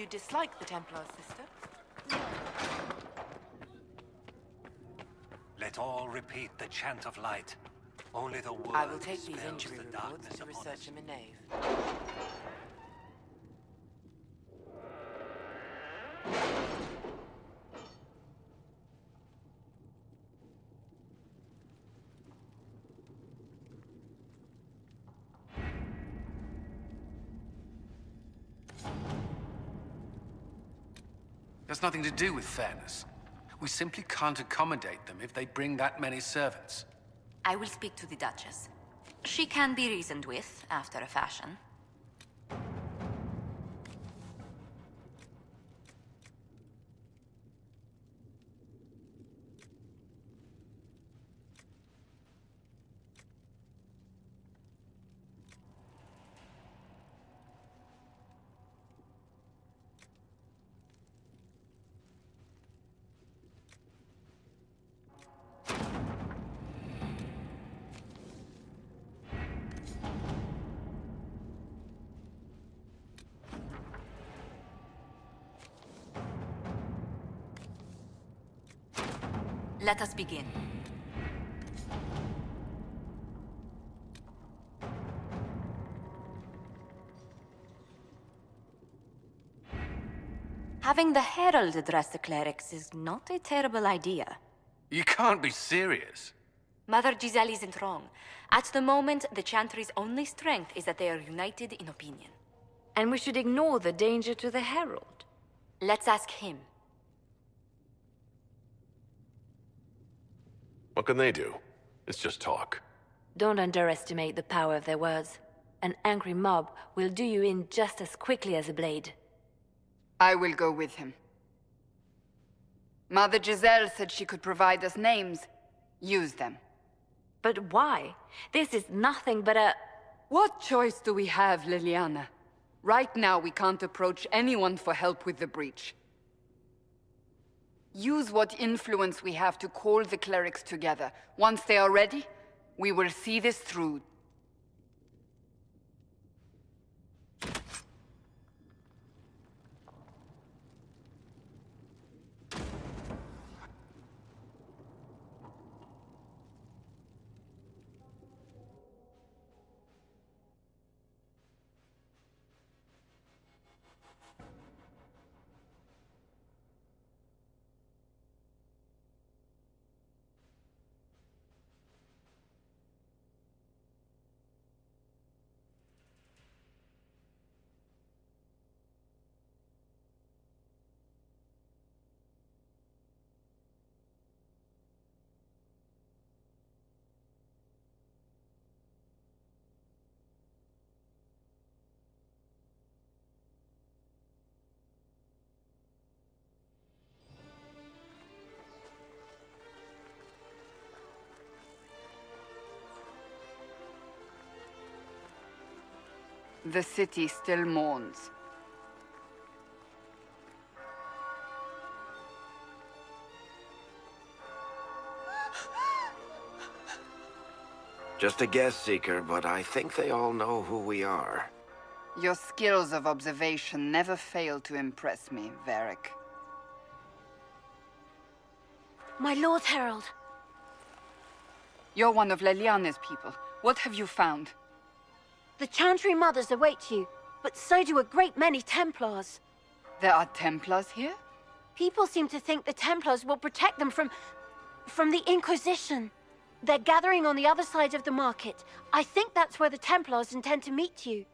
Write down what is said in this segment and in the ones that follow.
You dislike the Templars, sister? Let all repeat the chant of light. Only the word I will take these dispels injury the reports darkness to upon research us. him in Nave. There's nothing to do with fairness. We simply can't accommodate them if they bring that many servants. I will speak to the Duchess. She can be reasoned with, after a fashion. Let us begin. Having the Herald address the clerics is not a terrible idea. You can't be serious. Mother Giselle isn't wrong. At the moment, the Chantry's only strength is that they are united in opinion. And we should ignore the danger to the Herald. Let's ask him. What can they do? It's just talk. Don't underestimate the power of their words. An angry mob will do you in just as quickly as a blade. I will go with him. Mother Giselle said she could provide us names. Use them. But why? This is nothing but a... What choice do we have, Liliana? Right now, we can't approach anyone for help with the breach. Use what influence we have to call the clerics together. Once they are ready, we will see this through. The city still mourns. Just a guess, Seeker, but I think they all know who we are. Your skills of observation never fail to impress me, Varric. My Lord Herald! You're one of Leliana's people. What have you found? The Chantry Mothers await you, but so do a great many Templars. There are Templars here? People seem to think the Templars will protect them from the Inquisition. They're gathering on the other side of the market. I think that's where the Templars intend to meet you.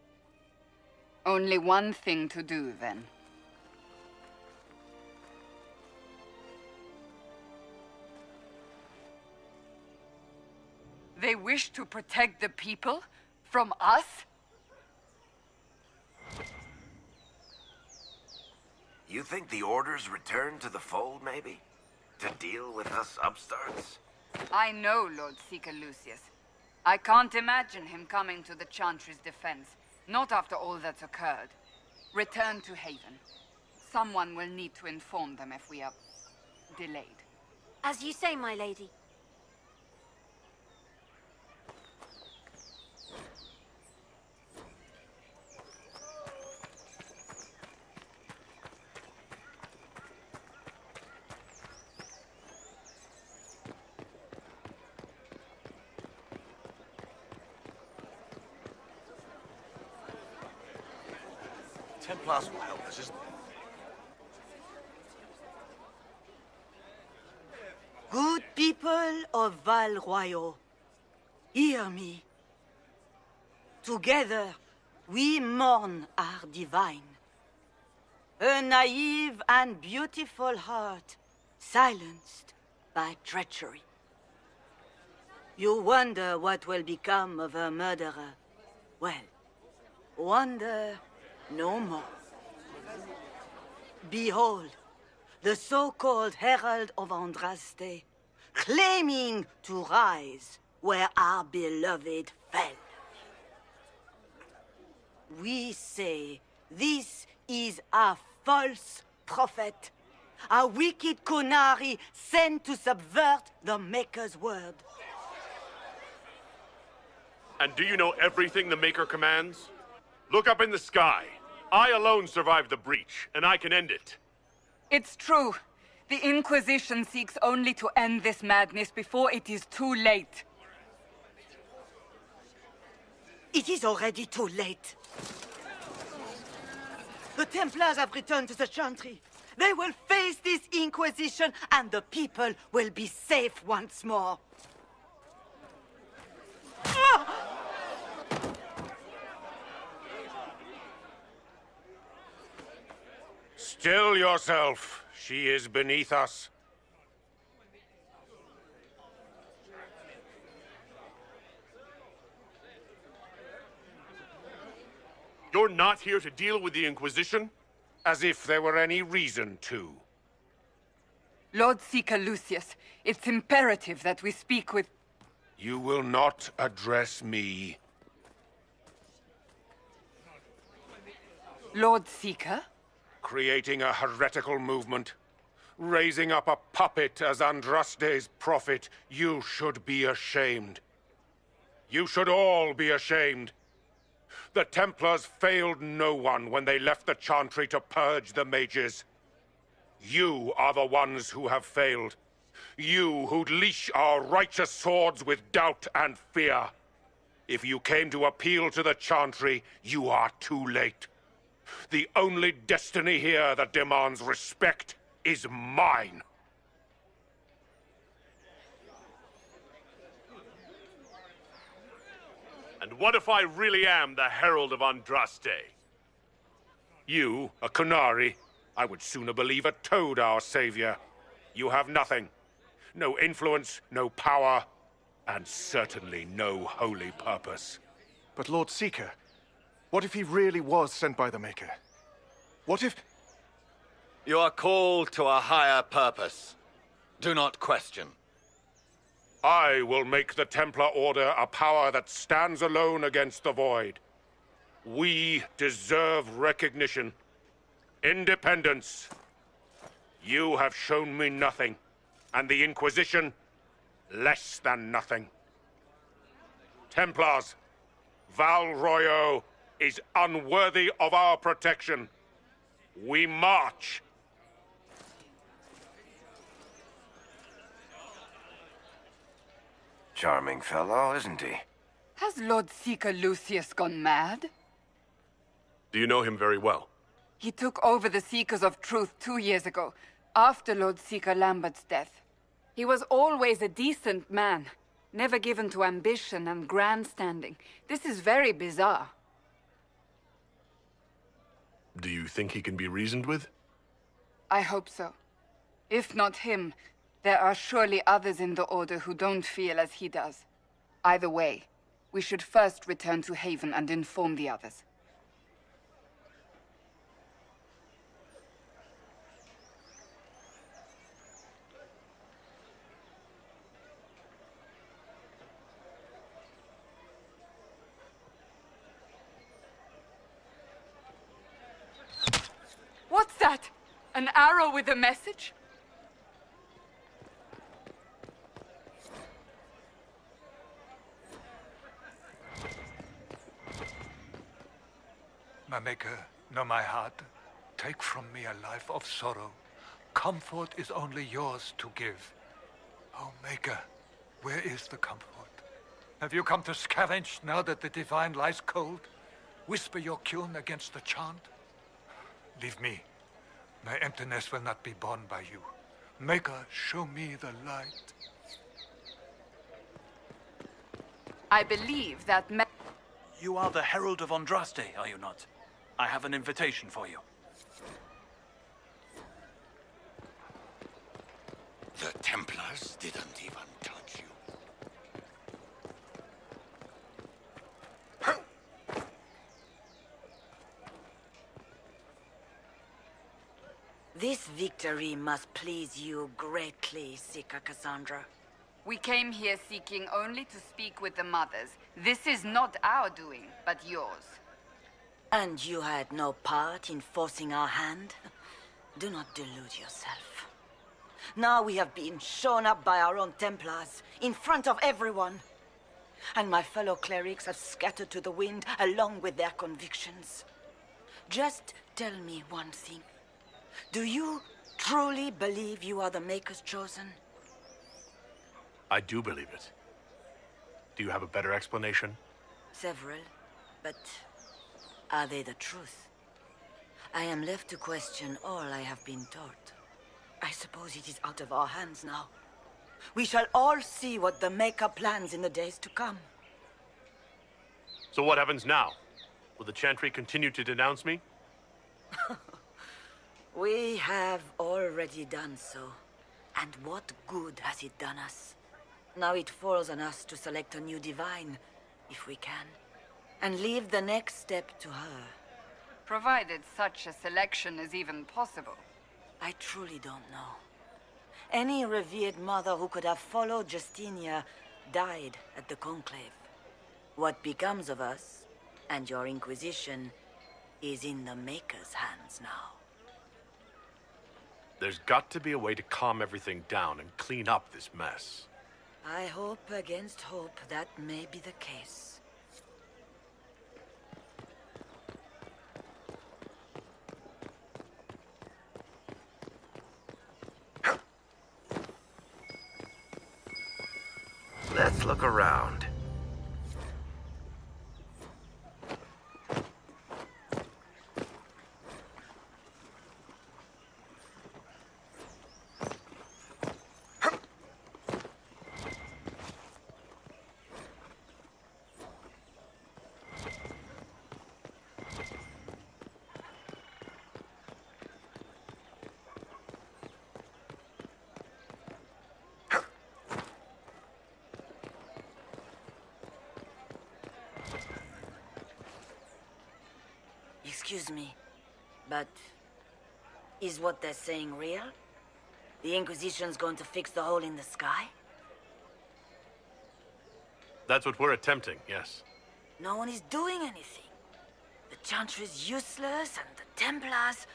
Only one thing to do, then. They wish to protect the people? From us? You think the Order's returned to the fold, maybe? To deal with us upstarts? I know Lord Seeker Lucius. I can't imagine him coming to the Chantry's defense, not after all that's occurred. Return to Haven. Someone will need to inform them if we are delayed. As you say, my lady. Templars will help us, isn't it? Good people of Val Royal, hear me. Together, we mourn our divine. A naive and beautiful heart, silenced by treachery. You wonder what will become of a murderer. Well, wonder no more. Behold, the so-called Herald of Andraste, claiming to rise where our beloved fell. We say this is a false prophet, a wicked Kunari sent to subvert the Maker's word. And do you know everything the Maker commands? Look up in the sky. I alone survived the breach, and I can end it. It's true. The Inquisition seeks only to end this madness before it is too late. It is already too late. The Templars have returned to the Chantry. They will face this Inquisition, and the people will be safe once more. Still yourself. She is beneath us. You're not here to deal with the Inquisition? As if there were any reason to. Lord Seeker Lucius, it's imperative that we speak with... You will not address me. Lord Seeker? Creating a heretical movement. Raising up a puppet as Andraste's prophet. You should be ashamed. You should all be ashamed. The Templars failed no one when they left the Chantry to purge the mages. You are the ones who have failed. You who'd leash our righteous swords with doubt and fear. If you came to appeal to the Chantry, you are too late. The only destiny here that demands respect is mine. And what if I really am the Herald of Andraste? You, a Kunari, I would sooner believe a toad our savior. You have nothing. No influence, no power, and certainly no holy purpose. But Lord Seeker, what if he really was sent by the Maker? What if... You are called to a higher purpose. Do not question. I will make the Templar Order a power that stands alone against the Void. We deserve recognition. Independence. You have shown me nothing, and the Inquisition, less than nothing. Templars, Val Royal is unworthy of our protection. We march. Charming fellow, isn't he? Has Lord Seeker Lucius gone mad? Do you know him very well? He took over the Seekers of Truth 2 years ago, after Lord Seeker Lambert's death. He was always a decent man, never given to ambition and grandstanding. This is very bizarre. Do you think he can be reasoned with? I hope so. If not him, there are surely others in the Order who don't feel as he does. Either way, we should first return to Haven and inform the others. What's that? An arrow with a message? My Maker, know my heart. Take from me a life of sorrow. Comfort is only yours to give. Oh, Maker, where is the comfort? Have you come to scavenge now that the Divine lies cold? Whisper your cune against the chant? Leave me. My emptiness will not be borne by you. Maker, show me the light. I believe that You are the Herald of Andraste, are you not? I have an invitation for you. The Templars didn't even touch you. This victory must please you greatly, Seeker Cassandra. we came here seeking only to speak with the mothers. This is not our doing, but yours. And you had no part in forcing our hand? Do not delude yourself. Now we have been shown up by our own Templars, in front of everyone. And my fellow clerics have scattered to the wind along with their convictions. Just tell me one thing. Do you truly believe you are the Maker's chosen? I do believe it. Do you have a better explanation? Several, but are they the truth? I am left to question all I have been taught. I suppose it is out of our hands now. We shall all see what the Maker plans in the days to come. So what happens now? Will the Chantry continue to denounce me? We have already done so. And what good has it done us? Now it falls on us to select a new divine, if we can, and leave the next step to her. Provided such a selection is even possible. I truly don't know. Any revered mother who could have followed Justinia died at the Conclave. What becomes of us, and your Inquisition, is in the Maker's hands now. There's got to be a way to calm everything down and clean up this mess. I hope against hope that may be the case. Let's look around. Excuse me, but is what they're saying real? The Inquisition's going to fix the hole in the sky? That's what we're attempting, yes. No one is doing anything. The Chantry's useless, and the Templars...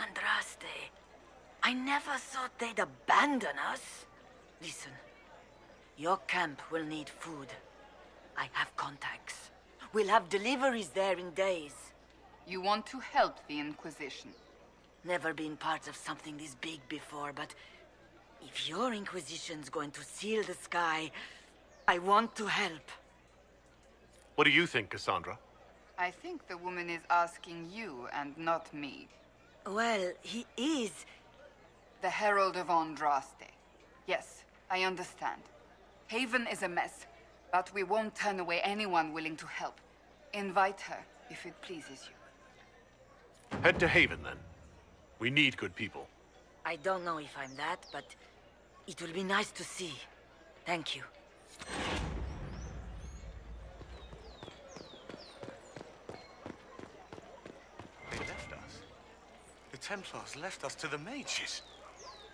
Andraste. I never thought they'd abandon us. Listen, your camp will need food. I have contacts. We'll have deliveries there in days. You want to help the Inquisition? Never been part of something this big before, but if your Inquisition's going to seal the sky, I want to help. What do you think, Cassandra? I think the woman is asking you and not me. Well, he is... The Herald of Andraste. Yes, I understand. Haven is a mess, but we won't turn away anyone willing to help. Invite her, if it pleases you. Head to Haven, then. We need good people. I don't know if I'm that, but it will be nice to see. Thank you. They left us. The Templars left us to the mages.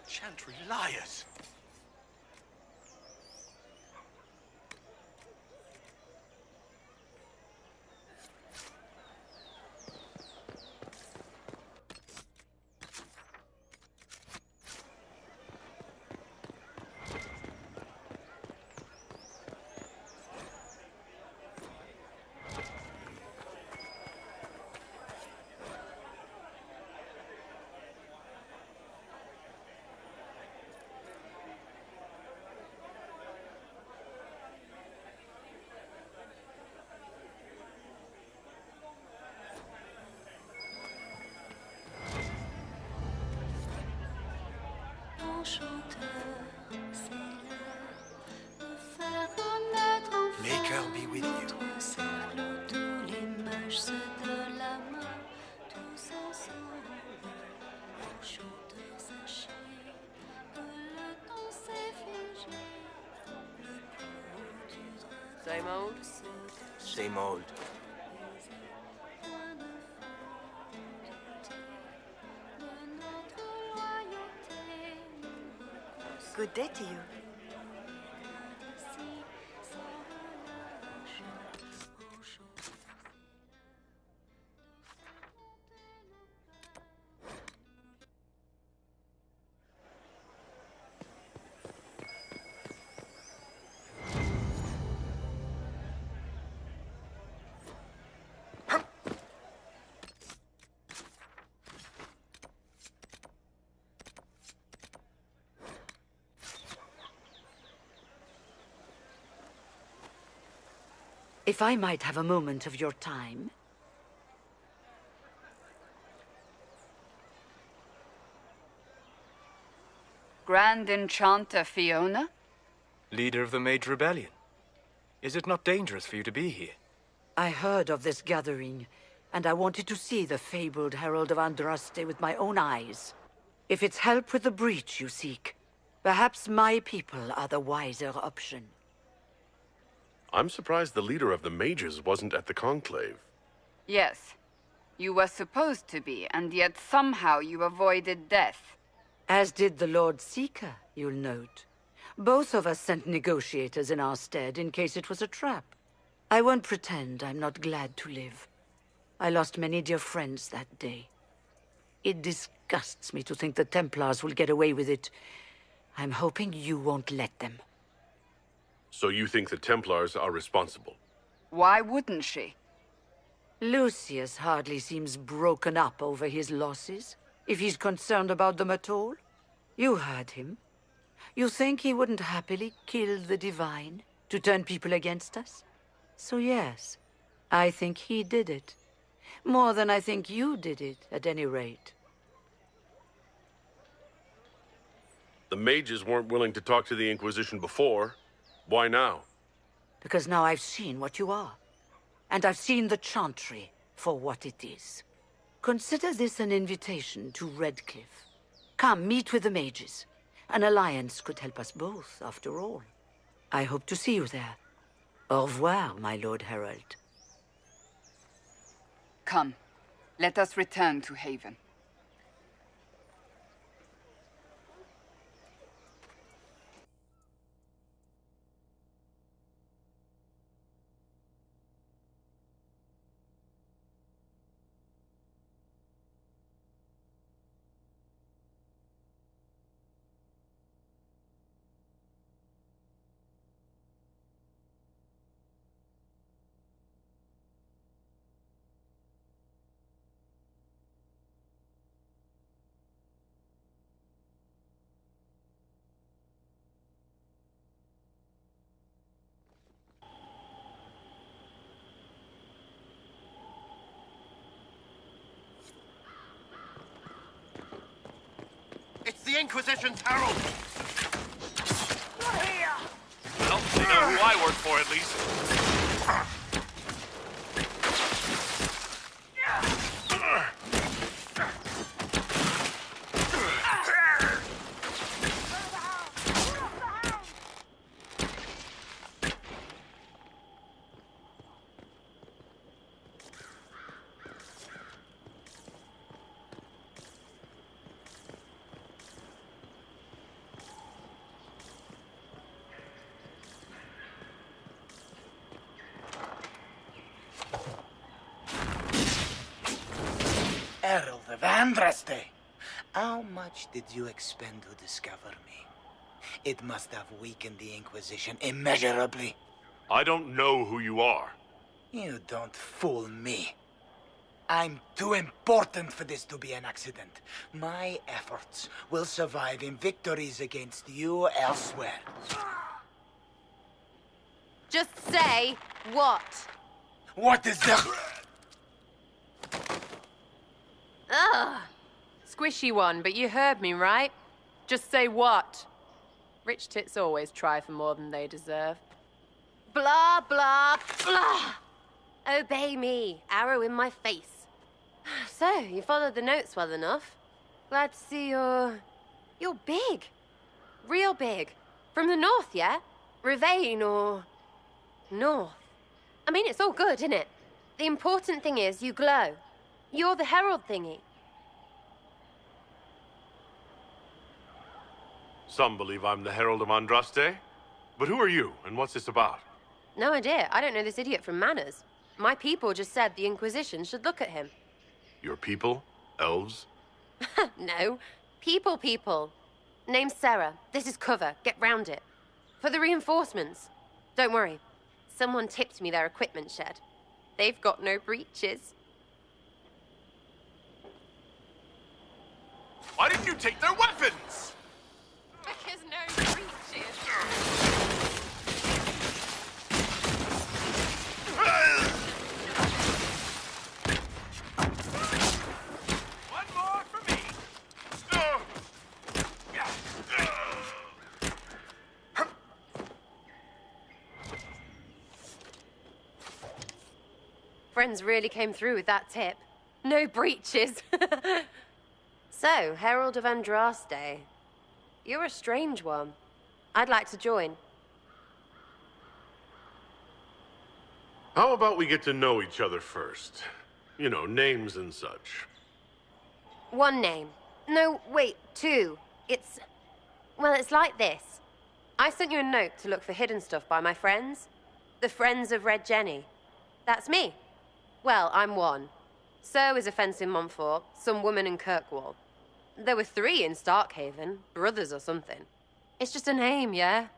Chantry liars. Maker be with you. Same old? Same old. Good day to you. If I might have a moment of your time. Grand Enchanter Fiona? Leader of the Mage Rebellion. Is it not dangerous for you to be here? I heard of this gathering, and I wanted to see the fabled Herald of Andraste with my own eyes. If it's help with the breach you seek, perhaps my people are the wiser option. I'm surprised the leader of the mages wasn't at the conclave. Yes. You were supposed to be, and yet somehow you avoided death. As did the Lord Seeker, you'll note. Both of us sent negotiators in our stead in case it was a trap. I won't pretend I'm not glad to live. I lost many dear friends that day. It disgusts me to think the Templars will get away with it. I'm hoping you won't let them. So you think the Templars are responsible? Why wouldn't she? Lucius hardly seems broken up over his losses, if he's concerned about them at all. You heard him. You think he wouldn't happily kill the Divine to turn people against us? So yes, I think he did it. More than I think you did it, at any rate. The mages weren't willing to talk to the Inquisition before. Why now? Because now I've seen what you are. And I've seen the Chantry for what it is. Consider this an invitation to Redcliffe. Come, meet with the mages. An alliance could help us both, after all. I hope to see you there. Au revoir, my Lord Herald. Come, let us return to Haven. It's the Inquisition's herald! Well, they know who I work for, at least. Herald of Andraste, how much did you expend to discover me? It must have weakened the Inquisition immeasurably. I don't know who you are. You don't fool me. I'm too important for this to be an accident. My efforts will survive in victories against you elsewhere. Just say what? What is the... Ugh. Squishy one, but you heard me, right? Just say what? Rich tits always try for more than they deserve. Blah, blah, blah! Obey me, arrow in my face. So, you followed the notes well enough. Glad to see you're big. Real big. From the north, yeah? Ravane or... north. I mean, it's all good, isn't it? The important thing is you glow. You're the herald thingy. Some believe I'm the Herald of Andraste. But who are you, and what's this about? No idea. I don't know this idiot from Manners. My people just said the Inquisition should look at him. Your people? Elves? No. People. Name's Sarah. This is cover. Get round it. For the reinforcements. Don't worry. Someone tipped me their equipment shed. They've got no breaches. Why didn't you take their weapons? Because no breaches. One more for me. Friends really came through with that tip. No breaches. So, Herald of Andraste. You're a strange one. I'd like to join. How about we get to know each other first? You know, names and such. One name. No, wait, two. Well, it's like this. I sent you a note to look for hidden stuff by my friends. The Friends of Red Jenny. That's me. Well, I'm one. So is a fence in Montfort, some woman in Kirkwall. There were 3 in Starkhaven, brothers or something. It's just a name, yeah?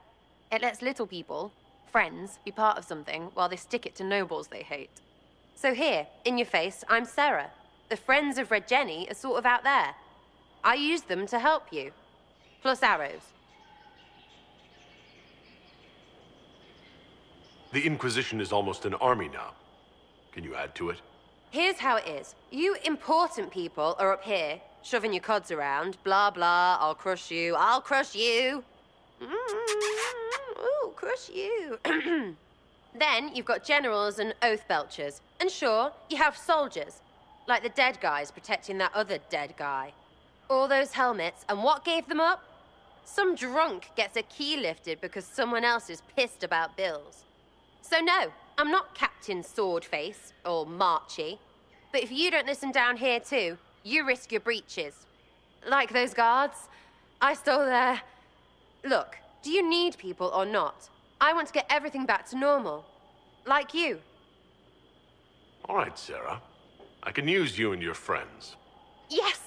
It lets little people, friends, be part of something while they stick it to nobles they hate. So here, in your face, I'm Sarah. The Friends of Red Jenny are sort of out there. I use them to help you. Plus arrows. The Inquisition is almost an army now. Can you add to it? Here's how it is. You important people are up here, shoving your cods around. Blah, blah, I'll crush you. Ooh, crush you. Then you've got generals and oath belchers. And sure, you have soldiers. Like the dead guys protecting that other dead guy. All those helmets, and what gave them up? Some drunk gets a key lifted because someone else is pissed about bills. So no, I'm not Captain Swordface or Marchy. But if you don't listen down here too, you risk your breeches. Like those guards, I stole their... Look, do you need people or not? I want to get everything back to normal. Like you. All right, Sarah. I can use you and your friends. Yes!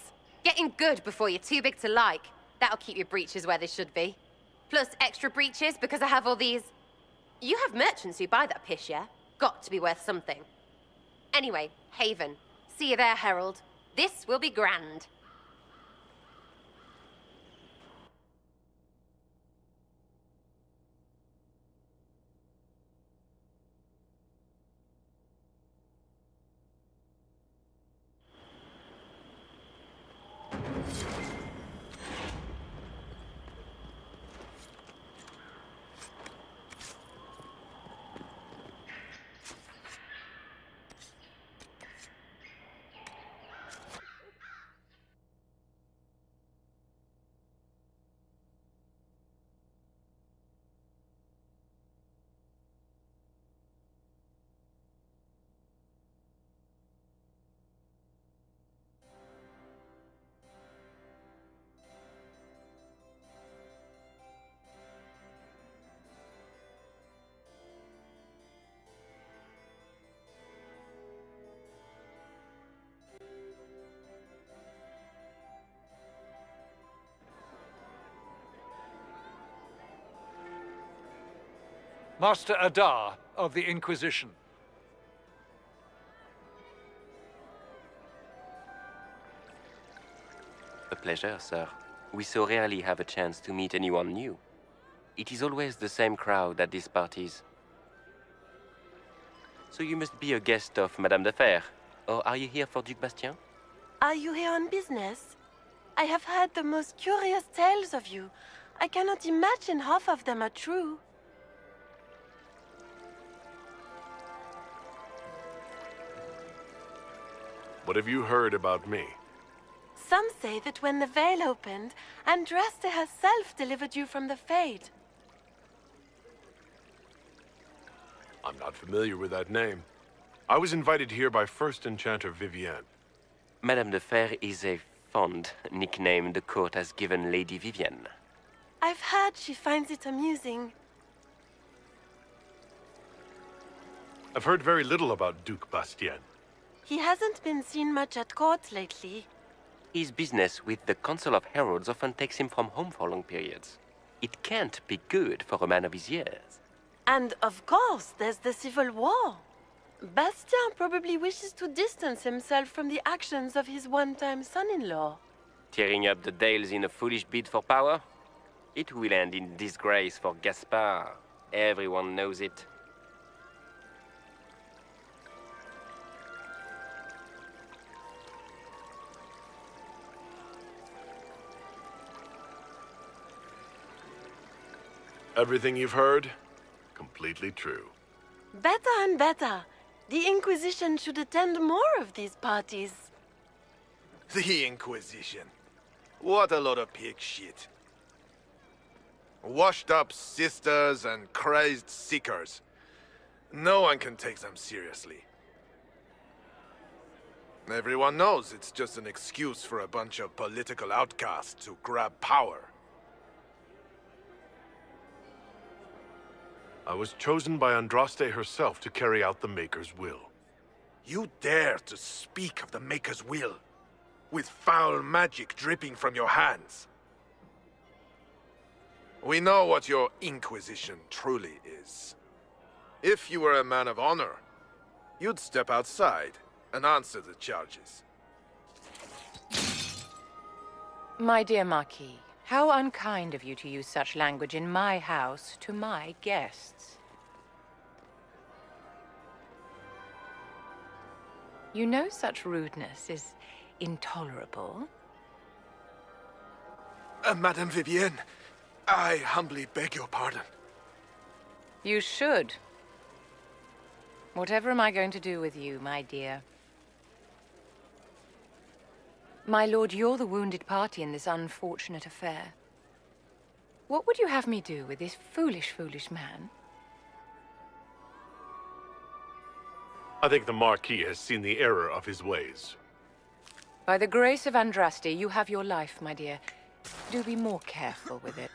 Getting good before you're too big to like. That'll keep your breeches where they should be. Plus extra breeches because I have all these... You have merchants who buy that piss, yeah? Got to be worth something. Anyway, Haven. See you there, Herald. This will be grand. Master Adar of the Inquisition. A pleasure, sir. We so rarely have a chance to meet anyone new. It is always the same crowd at these parties. So you must be a guest of Madame de Fer, or are you here for Duc Bastien? Are you here on business? I have heard the most curious tales of you. I cannot imagine half of them are true. What have you heard about me? Some say that when the veil opened, Andraste herself delivered you from the Fade. I'm not familiar with that name. I was invited here by First Enchanter Vivienne. Madame de Fer is a fond nickname the court has given Lady Vivienne. I've heard she finds it amusing. I've heard very little about Duke Bastien. He hasn't been seen much at court lately. His business with the Council of Heralds often takes him from home for long periods. It can't be good for a man of his years. And of course, there's the civil war. Bastien probably wishes to distance himself from the actions of his one-time son-in-law. Tearing up the Dales in a foolish bid for power? It will end in disgrace for Gaspard. Everyone knows it. Everything you've heard? Completely true. Better and better. The Inquisition should attend more of these parties. The Inquisition. What a lot of pig shit. Washed up sisters and crazed seekers. No one can take them seriously. Everyone knows it's just an excuse for a bunch of political outcasts to grab power. I was chosen by Andraste herself to carry out the Maker's will. You dare to speak of the Maker's will, with foul magic dripping from your hands. We know what your Inquisition truly is. If you were a man of honor, you'd step outside and answer the charges. My dear Marquis, how unkind of you to use such language in my house to my guests. You know such rudeness is intolerable. Madame Vivienne, I humbly beg your pardon. You should. Whatever am I going to do with you, my dear? My lord, you're the wounded party in this unfortunate affair. What would you have me do with this foolish, foolish man? I think the Marquis has seen the error of his ways. By the grace of Andraste, you have your life, my dear. Do be more careful with it.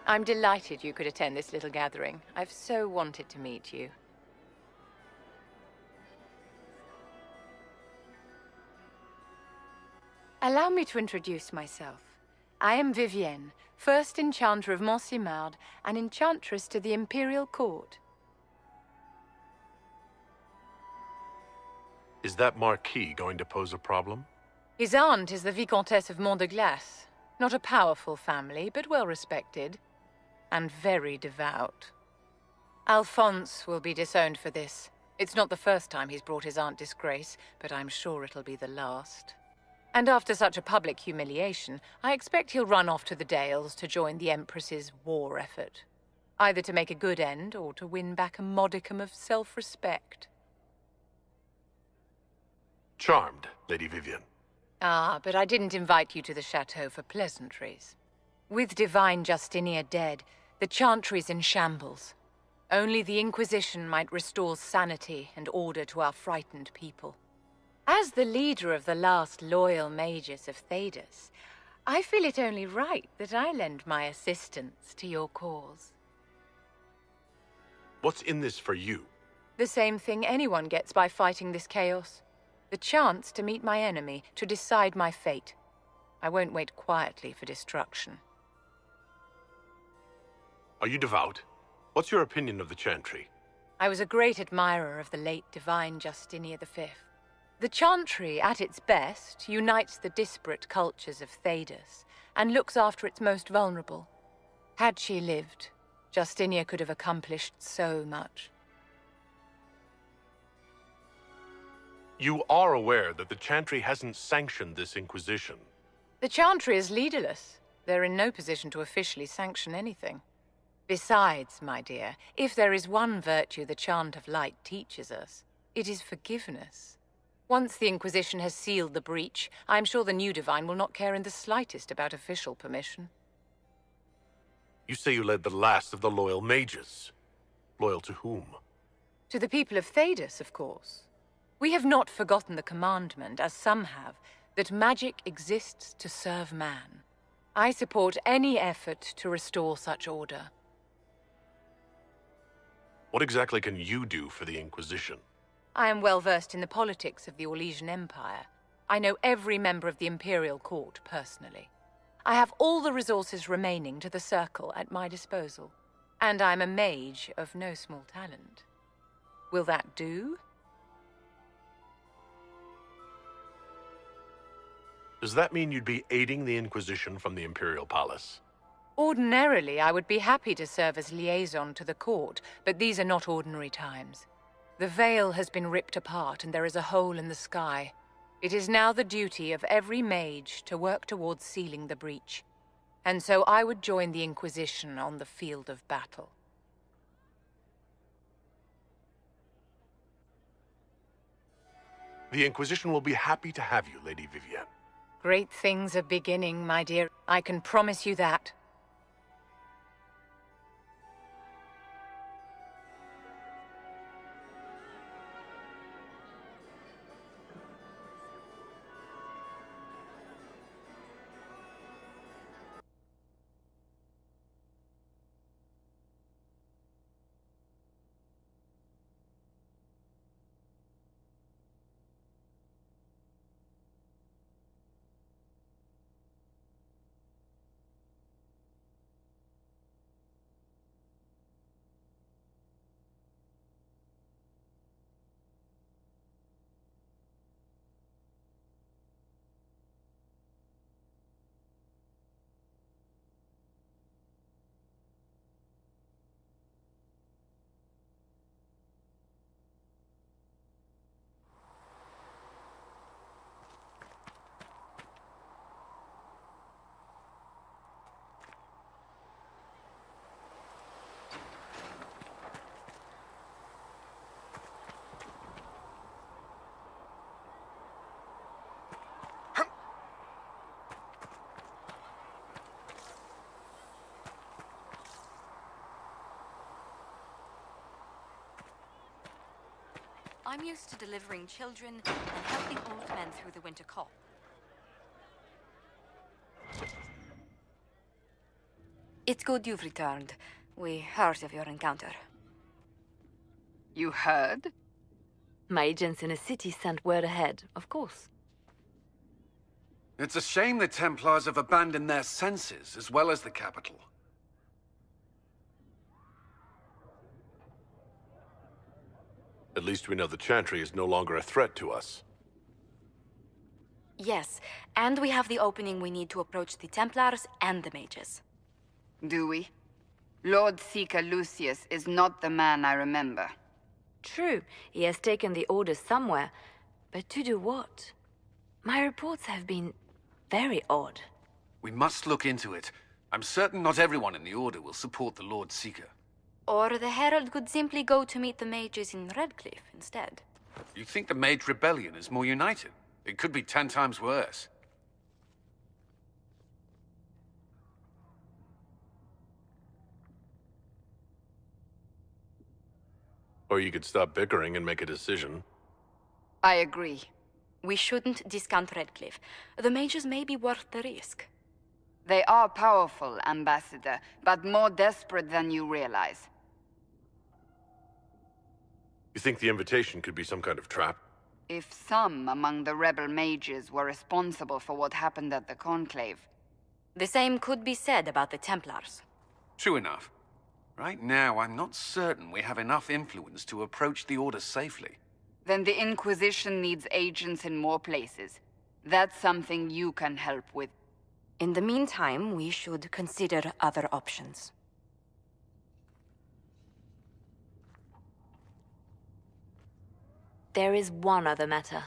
I'm delighted you could attend this little gathering. I've so wanted to meet you. Allow me to introduce myself. I am Vivienne, first Enchanter of Montsimard and Enchantress to the Imperial Court. Is that Marquis going to pose a problem? His aunt is the Vicomtesse of Mont de Glace. Not a powerful family, but well respected. And very devout. Alphonse will be disowned for this. It's not the first time he's brought his aunt disgrace, but I'm sure it'll be the last. And after such a public humiliation, I expect he'll run off to the Dales to join the Empress's war effort. Either to make a good end, or to win back a modicum of self-respect. Charmed, Lady Vivienne. Ah, but I didn't invite you to the chateau for pleasantries. With Divine Justinia dead, the Chantry's in shambles. Only the Inquisition might restore sanity and order to our frightened people. As the leader of the last loyal mages of Thedas, I feel it only right that I lend my assistance to your cause. What's in this for you? The same thing anyone gets by fighting this chaos. The chance to meet my enemy, to decide my fate. I won't wait quietly for destruction. Are you devout? What's your opinion of the Chantry? I was a great admirer of the late Divine Justinia V. The Chantry, at its best, unites the disparate cultures of Thedas and looks after its most vulnerable. Had she lived, Justinia could have accomplished so much. You are aware that the Chantry hasn't sanctioned this Inquisition. The Chantry is leaderless. They're in no position to officially sanction anything. Besides, my dear, if there is one virtue the Chant of Light teaches us, it is forgiveness. Once the Inquisition has sealed the breach, I'm sure the new Divine will not care in the slightest about official permission. You say you led the last of the loyal mages. Loyal to whom? To the people of Thedas, of course. We have not forgotten the commandment, as some have, that magic exists to serve man. I support any effort to restore such order. What exactly can you do for the Inquisition? I am well versed in the politics of the Orlesian Empire. I know every member of the Imperial Court personally. I have all the resources remaining to the Circle at my disposal. And I'm a mage of no small talent. Will that do? Does that mean you'd be aiding the Inquisition from the Imperial Palace? Ordinarily, I would be happy to serve as liaison to the court, but these are not ordinary times. The veil has been ripped apart and there is a hole in the sky. It is now the duty of every mage to work towards sealing the breach. And so I would join the Inquisition on the field of battle. The Inquisition will be happy to have you, Lady Vivienne. Great things are beginning, my dear. I can promise you that. I'm used to delivering children and helping old men through the winter cold. It's good you've returned. We heard of your encounter. You heard? My agents in a city sent word ahead, of course. It's a shame the Templars have abandoned their senses, as well as the capital. At least we know the Chantry is no longer a threat to us. Yes, and we have the opening we need to approach the Templars and the mages. Do we? Lord Seeker Lucius is not the man I remember. True, he has taken the orders somewhere, but to do what? My reports have been very odd. We must look into it. I'm certain not everyone in the Order will support the Lord Seeker. Or the Herald could simply go to meet the mages in Redcliffe instead. You think the Mage Rebellion is more united? It could be 10 times worse. Or you could stop bickering and make a decision. I agree. We shouldn't discount Redcliffe. The mages may be worth the risk. They are powerful, Ambassador, but more desperate than you realize. You think the invitation could be some kind of trap? If some among the rebel mages were responsible for what happened at the Conclave. The same could be said about the Templars. True enough. Right now, I'm not certain we have enough influence to approach the Order safely. Then the Inquisition needs agents in more places. That's something you can help with. In the meantime, we should consider other options. There is one other matter.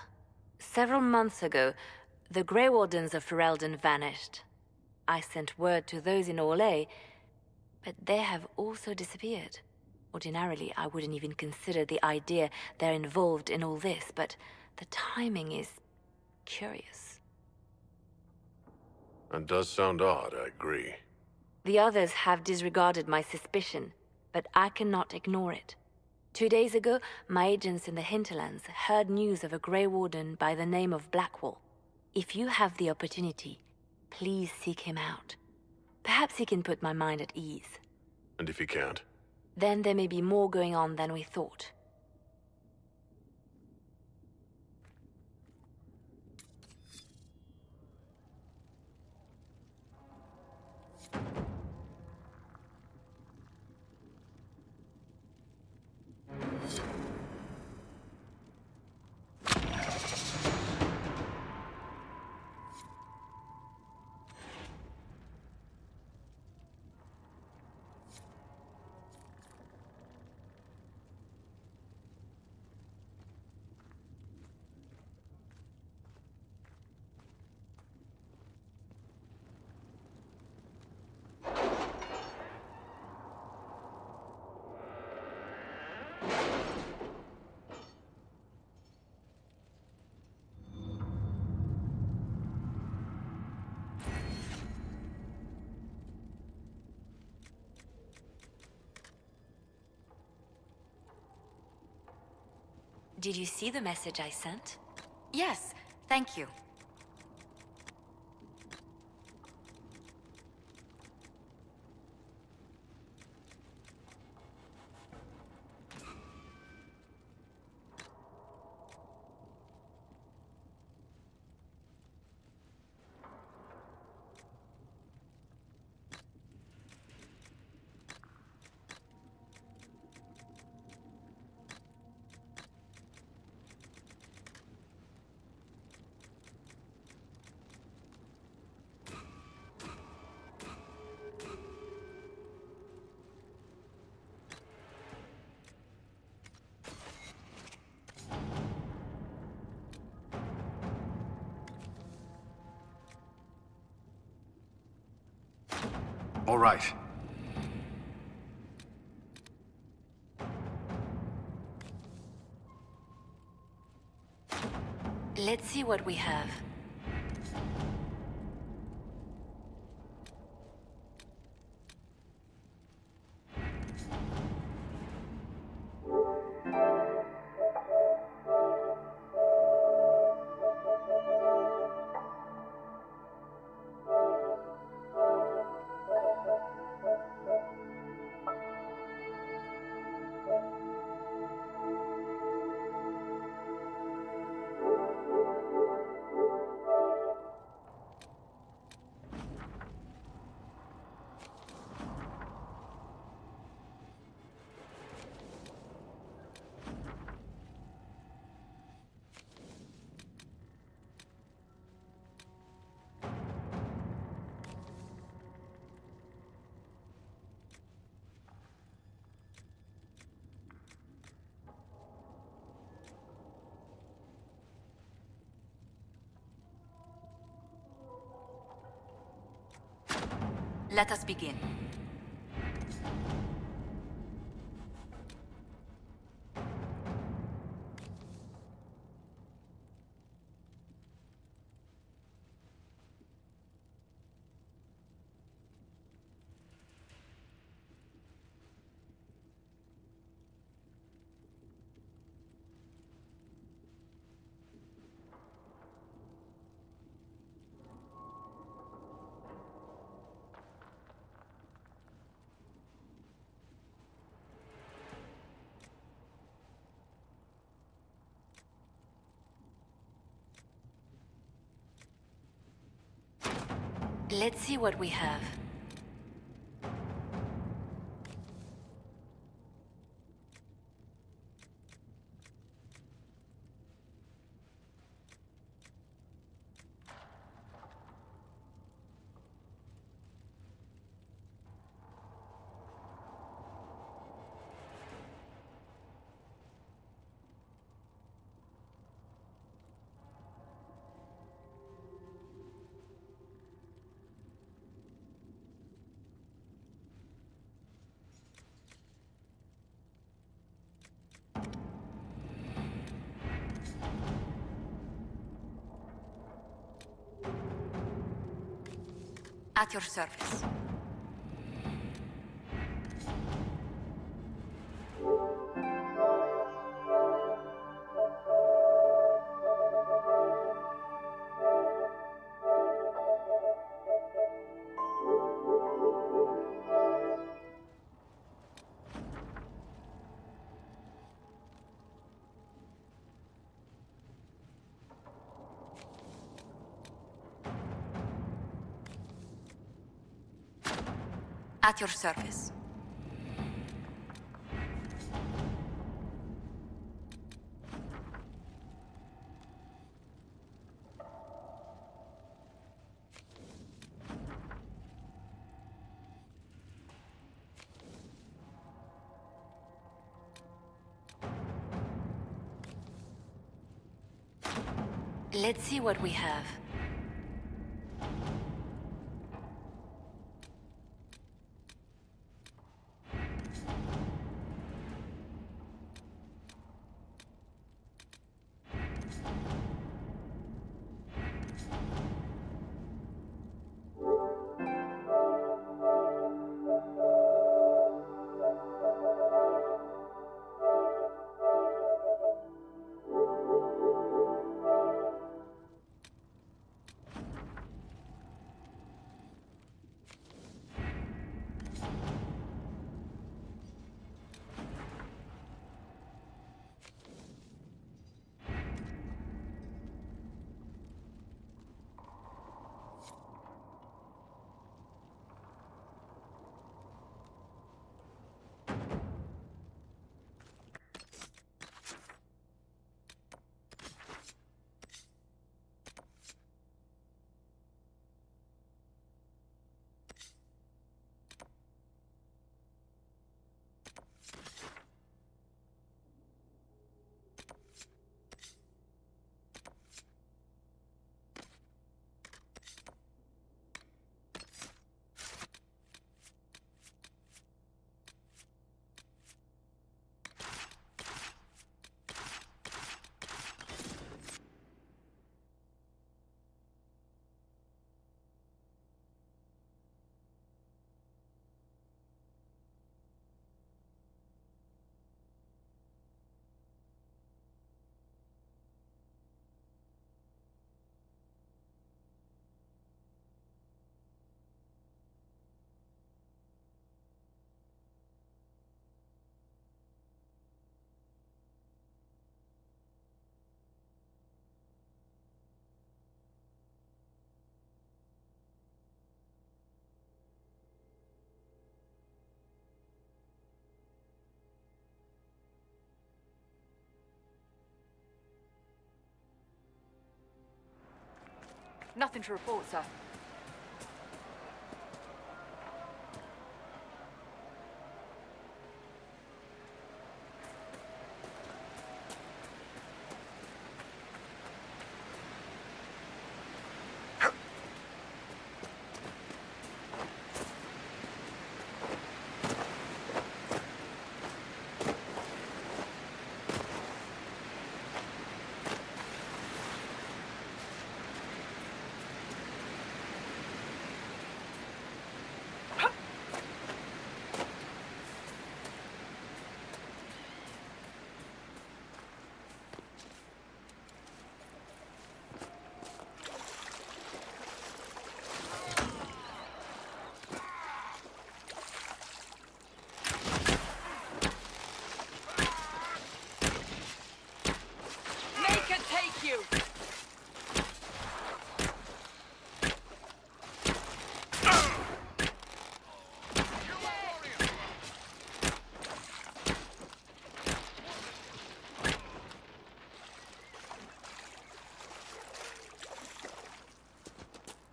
Several months ago, the Grey Wardens of Ferelden vanished. I sent word to those in Orlais, but they have also disappeared. Ordinarily, I wouldn't even consider the idea they're involved in all this, but the timing is curious. That does sound odd, I agree. The others have disregarded my suspicion, but I cannot ignore it. 2 days ago, my agents in the hinterlands heard news of a Grey Warden by the name of Blackwall. If you have the opportunity, please seek him out. Perhaps he can put my mind at ease. And if he can't? Then there may be more going on than we thought. Did you see the message I sent? Yes, thank you. All right. Let's see what we have. Let us begin. Let's see what we have. At your service. At your service. Let's see what we have. Nothing to report, sir.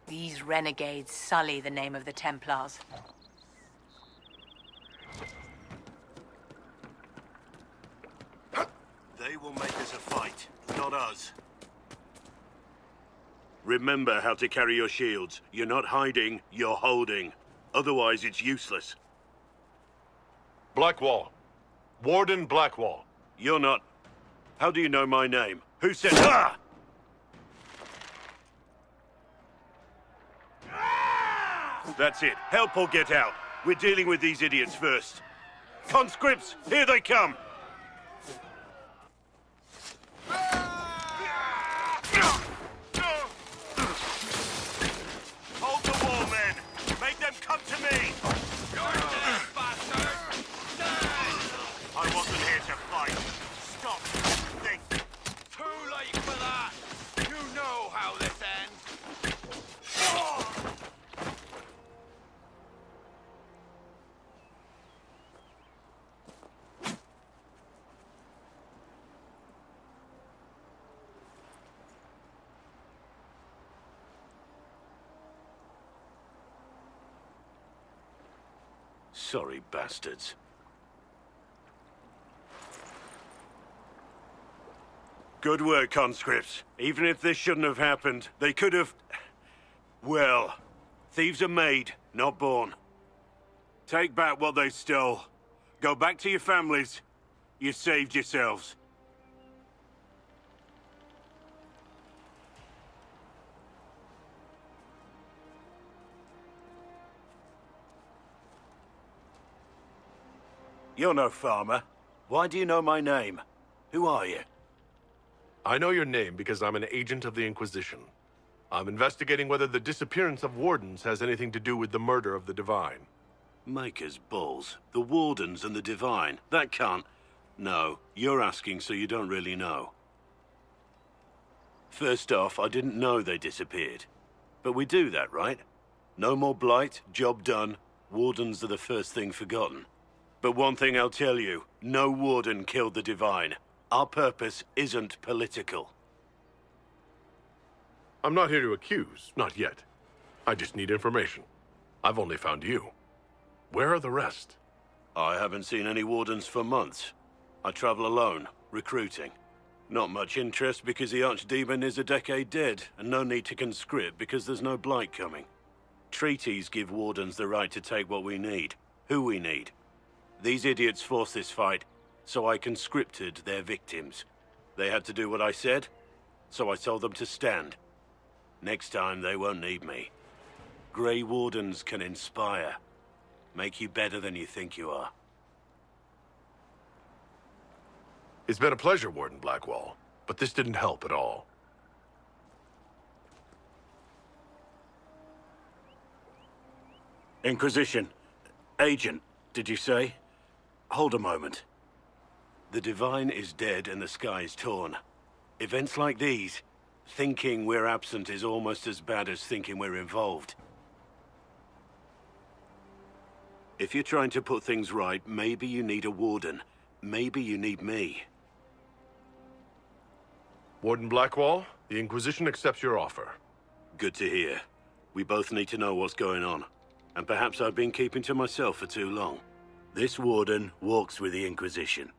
These renegades sully the name of the Templars. They will make us a fight, not us. Remember how to carry your shields. You're not hiding, you're holding. Otherwise, it's useless. Blackwall. Warden Blackwall. You're not... How do you know my name? Who said... Ah! That's it. Help or get out. We're dealing with these idiots first. Conscripts, here they come! Hold the wall, men! Make them come to me! I wasn't here to fight. Stop. Think. Too late for that! You know how this ends! Sorry, bastards. Good work, conscripts. Even if this shouldn't have happened, they could have... Well, thieves are made, not born. Take back what they stole. Go back to your families. You saved yourselves. You're no farmer. Why do you know my name? Who are you? I know your name because I'm an agent of the Inquisition. I'm investigating whether the disappearance of wardens has anything to do with the murder of the Divine. Maker's balls. The Wardens and the Divine. That can't... No, you're asking so you don't really know. First off, I didn't know they disappeared. But we do that, right? No more blight, job done. Wardens are the first thing forgotten. But one thing I'll tell you, no Warden killed the Divine. Our purpose isn't political. I'm not here to accuse, not yet. I just need information. I've only found you. Where are the rest? I haven't seen any Wardens for months. I travel alone, recruiting. Not much interest because the Archdemon is a decade dead, and no need to conscript because there's no blight coming. Treaties give Wardens the right to take what we need, who we need. These idiots forced this fight, so I conscripted their victims. They had to do what I said, so I told them to stand. Next time, they won't need me. Grey Wardens can inspire. Make you better than you think you are. It's been a pleasure, Warden Blackwall, but this didn't help at all. Inquisition. Agent, did you say? Hold a moment. The Divine is dead and the sky is torn. Events like these, thinking we're absent is almost as bad as thinking we're involved. If you're trying to put things right, maybe you need a Warden. Maybe you need me. Warden Blackwall, the Inquisition accepts your offer. Good to hear. We both need to know what's going on. And perhaps I've been keeping to myself for too long. This Warden walks with the Inquisition.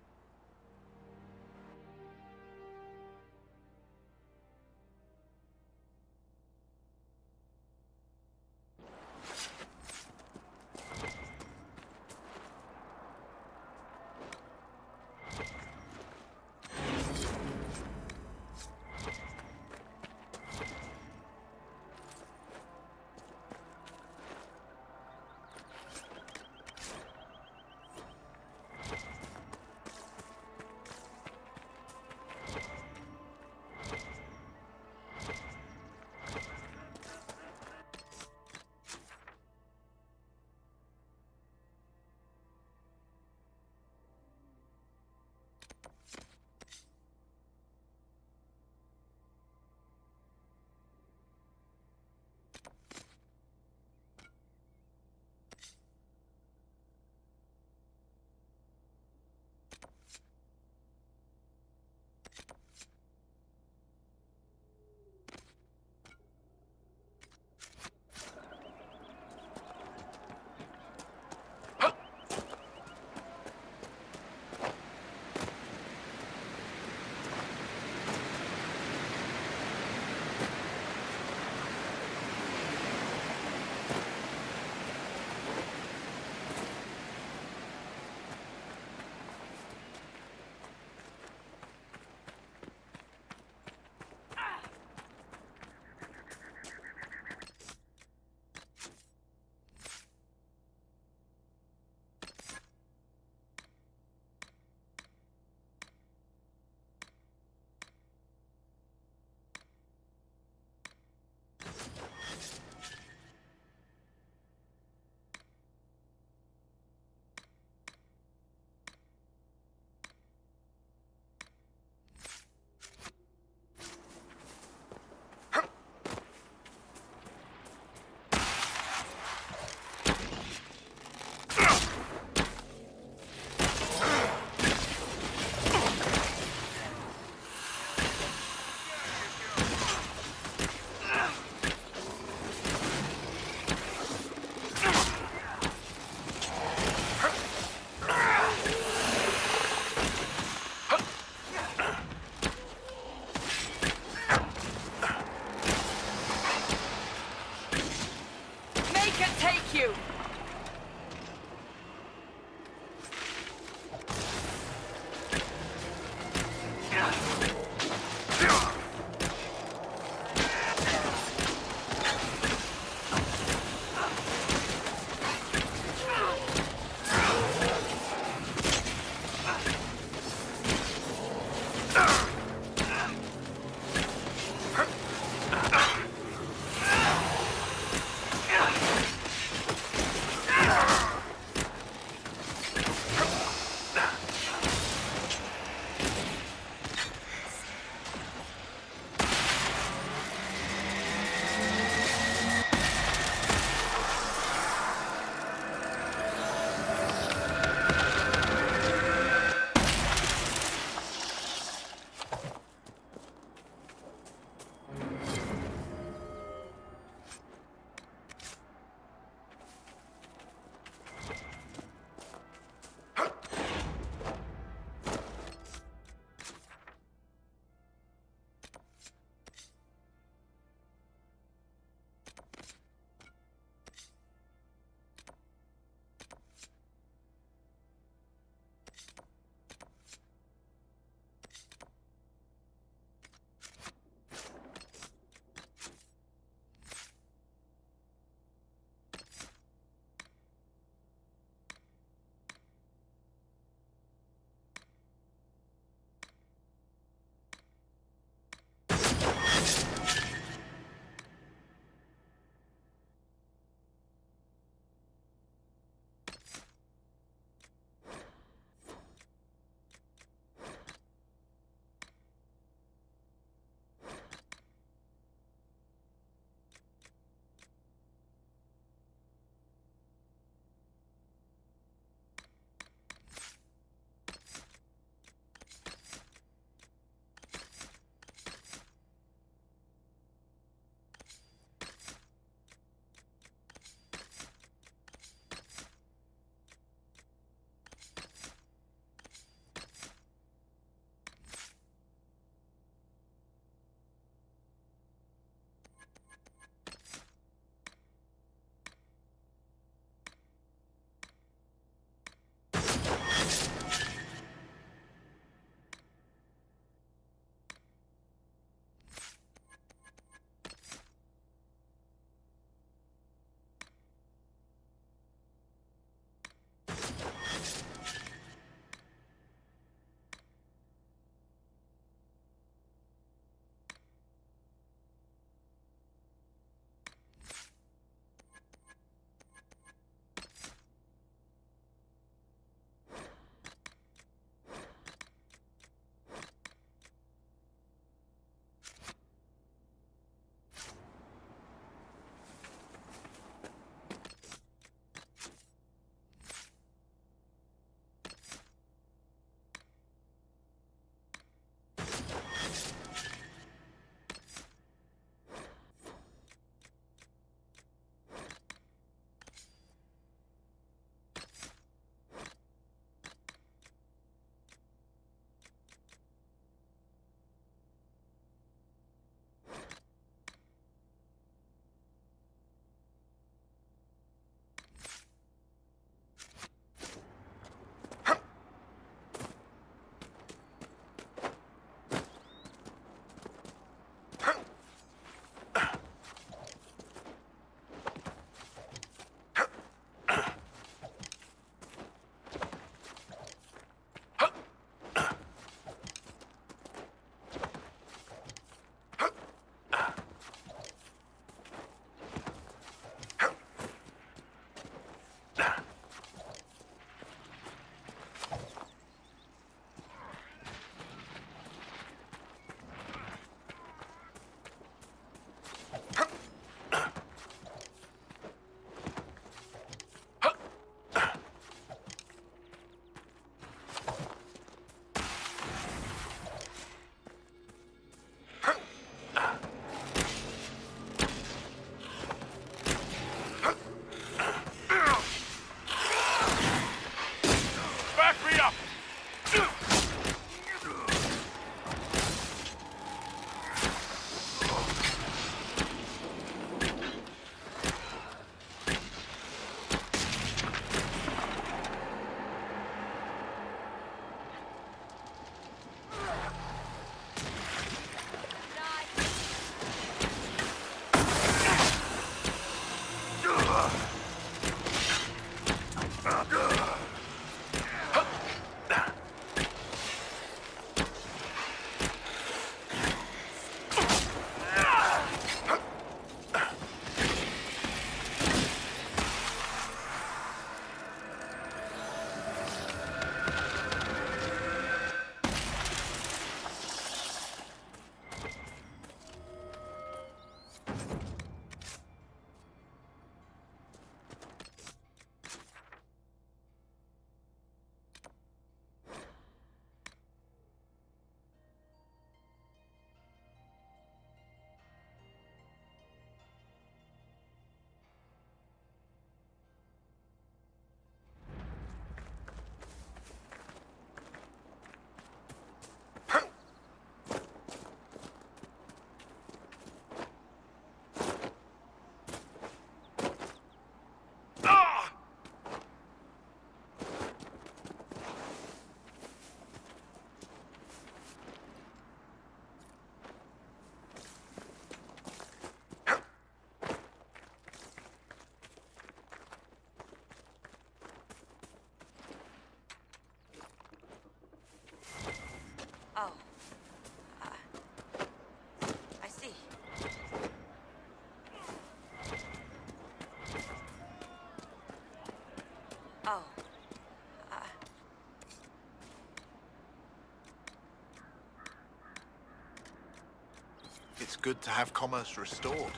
It's good to have commerce restored.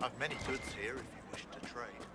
I've many goods here if you wish to trade.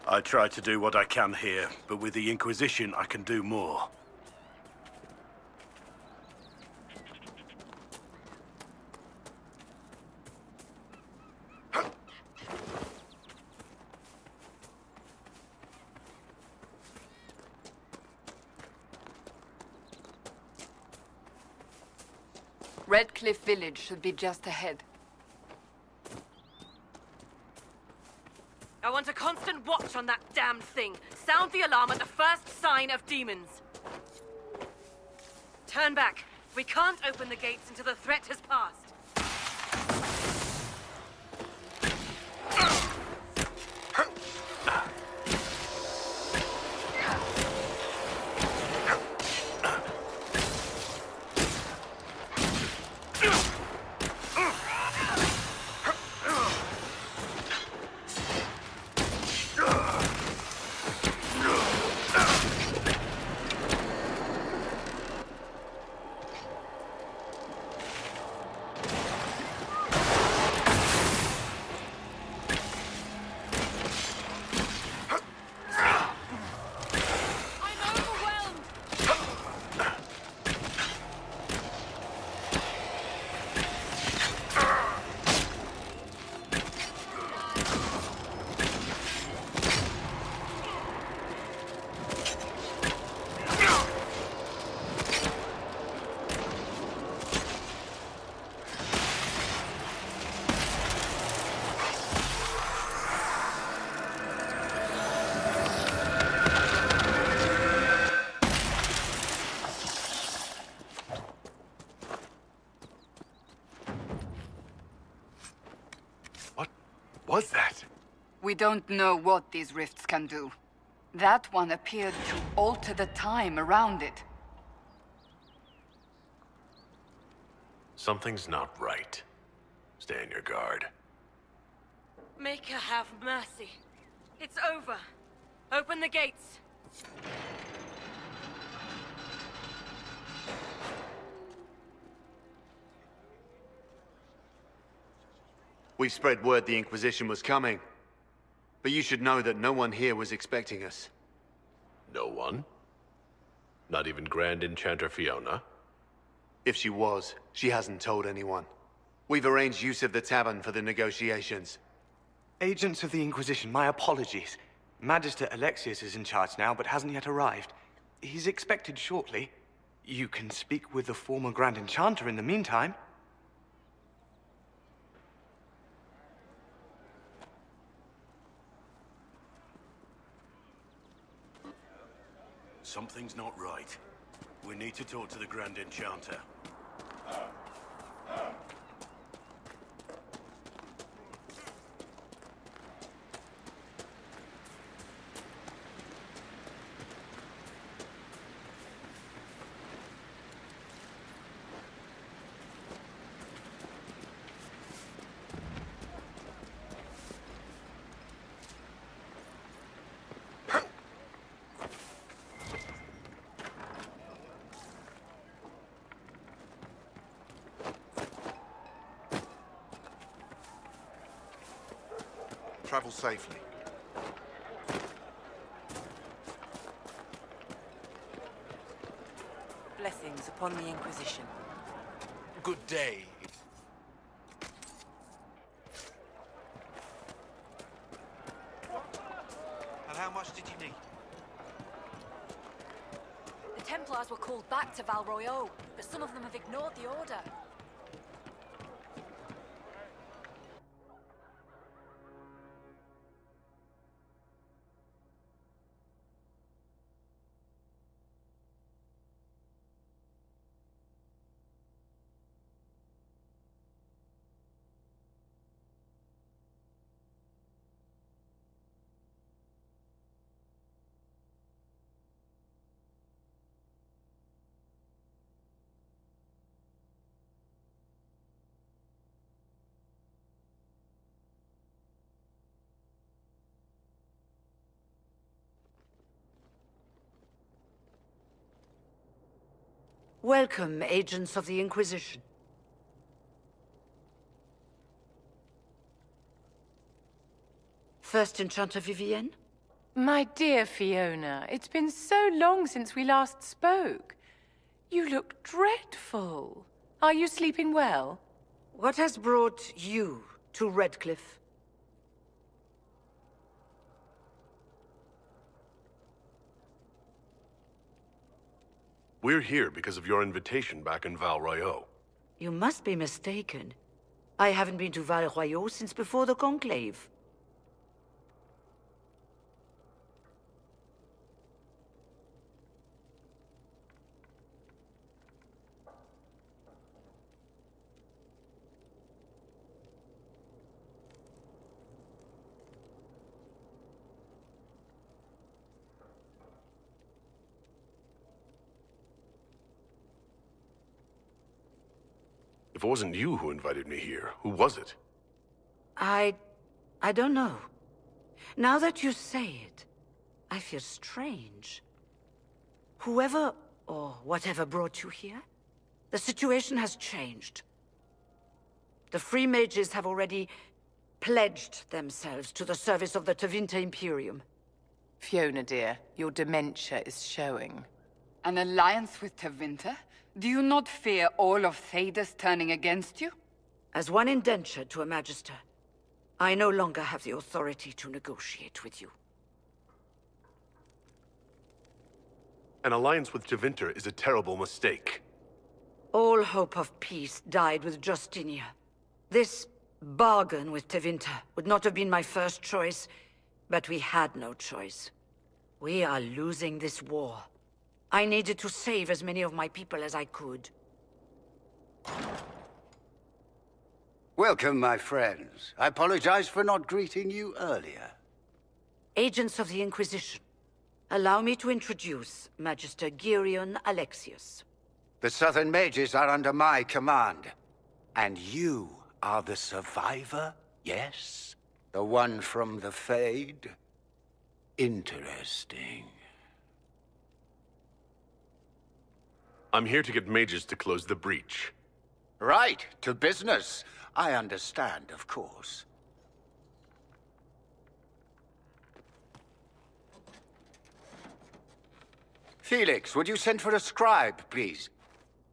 I try to do what I can here, but with the Inquisition, I can do more. Redcliffe Village should be just ahead. I want a constant watch on that damned thing. Sound the alarm at the first sign of demons. Turn back. We can't open the gates until the threat has passed. was that? We don't know what these rifts can do. That one appeared to alter the time around it. Something's not right. Stay on your guard. Make her have mercy. It's over. Open the gates. We've spread word the Inquisition was coming. But you should know that no one here was expecting us. No one? Not even Grand Enchanter Fiona? If she was, she hasn't told anyone. We've arranged use of the tavern for the negotiations. Agents of the Inquisition, my apologies. Magister Alexius is in charge now, but hasn't yet arrived. He's expected shortly. You can speak with the former Grand Enchanter in the meantime. Something's not right. We need to talk to the Grand Enchanter. Travel safely. Blessings upon the Inquisition. Good day. And how much did you need? The Templars were called back to Val Royeaux, but some of them have ignored the order. Welcome, agents of the Inquisition. First Enchanter Vivienne? My dear Fiona, it's been so long since we last spoke. You look dreadful. Are you sleeping well? What has brought you to Redcliffe? We're here because of your invitation back in Val Royeaux. You must be mistaken. I haven't been to Val Royeaux since before the Conclave. If it wasn't you who invited me here, who was it? I don't know. Now that you say it, I feel strange. Whoever or whatever brought you here, the situation has changed. The Free Mages have already pledged themselves to the service of the Tevinter Imperium. Fiona, dear, your dementia is showing. An alliance with Tevinter? Do you not fear all of Thedas turning against you? As one indentured to a Magister, I no longer have the authority to negotiate with you. An alliance with Tevinter is a terrible mistake. All hope of peace died with Justinia. This bargain with Tevinter would not have been my first choice, but we had no choice. We are losing this war. I needed to save as many of my people as I could. Welcome, my friends. I apologize for not greeting you earlier. Agents of the Inquisition, allow me to introduce Magister Girion Alexius. The Southern Mages are under my command. And you are the survivor, yes? The one from the Fade? Interesting. I'm here to get mages to close the breach. Right, to business. I understand, of course. Felix, would you send for a scribe, please?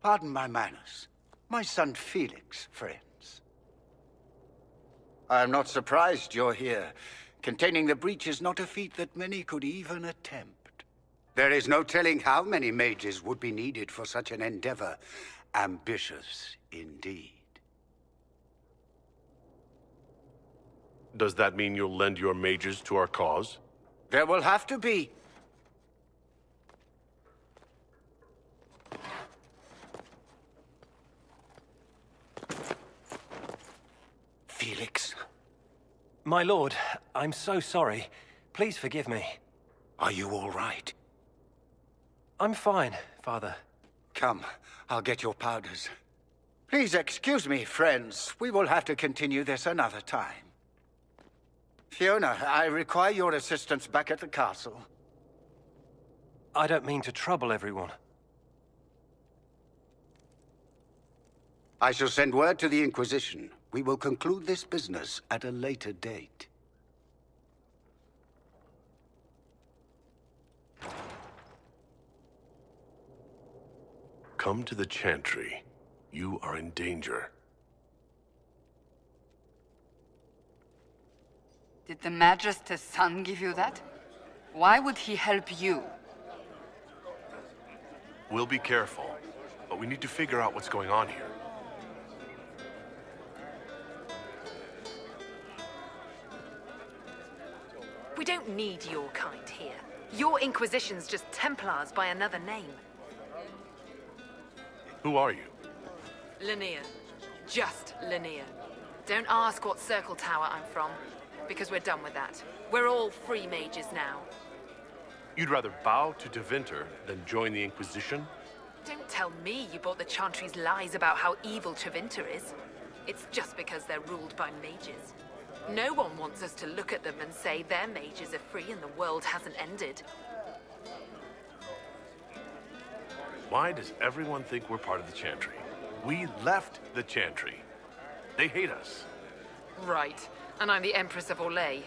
Pardon my manners. My son Felix, friends. I'm not surprised you're here. Containing the breach is not a feat that many could even attempt. There is no telling how many mages would be needed for such an endeavor. Ambitious, indeed. Does that mean you'll lend your mages to our cause? There will have to be. Felix. My lord, I'm so sorry. Please forgive me. Are you all right? I'm fine, Father. Come, I'll get your powders. Please excuse me, friends. We will have to continue this another time. Fiona, I require your assistance back at the castle. I don't mean to trouble everyone. I shall send word to the Inquisition. We will conclude this business at a later date. Come to the Chantry. You are in danger. Did the Magister's son give you that? Why would he help you? We'll be careful, but we need to figure out what's going on here. We don't need your kind here. Your Inquisition's just Templars by another name. Who are you? Linnea. Just Linnea. Don't ask what Circle Tower I'm from, because we're done with that. We're all free mages now. You'd rather bow to Tevinter than join the Inquisition? Don't tell me you bought the Chantry's lies about how evil Tevinter is. It's just because they're ruled by mages. No one wants us to look at them and say their mages are free and the world hasn't ended. Why does everyone think we're part of the Chantry? We left the Chantry. They hate us. Right. And I'm the Empress of Orlais.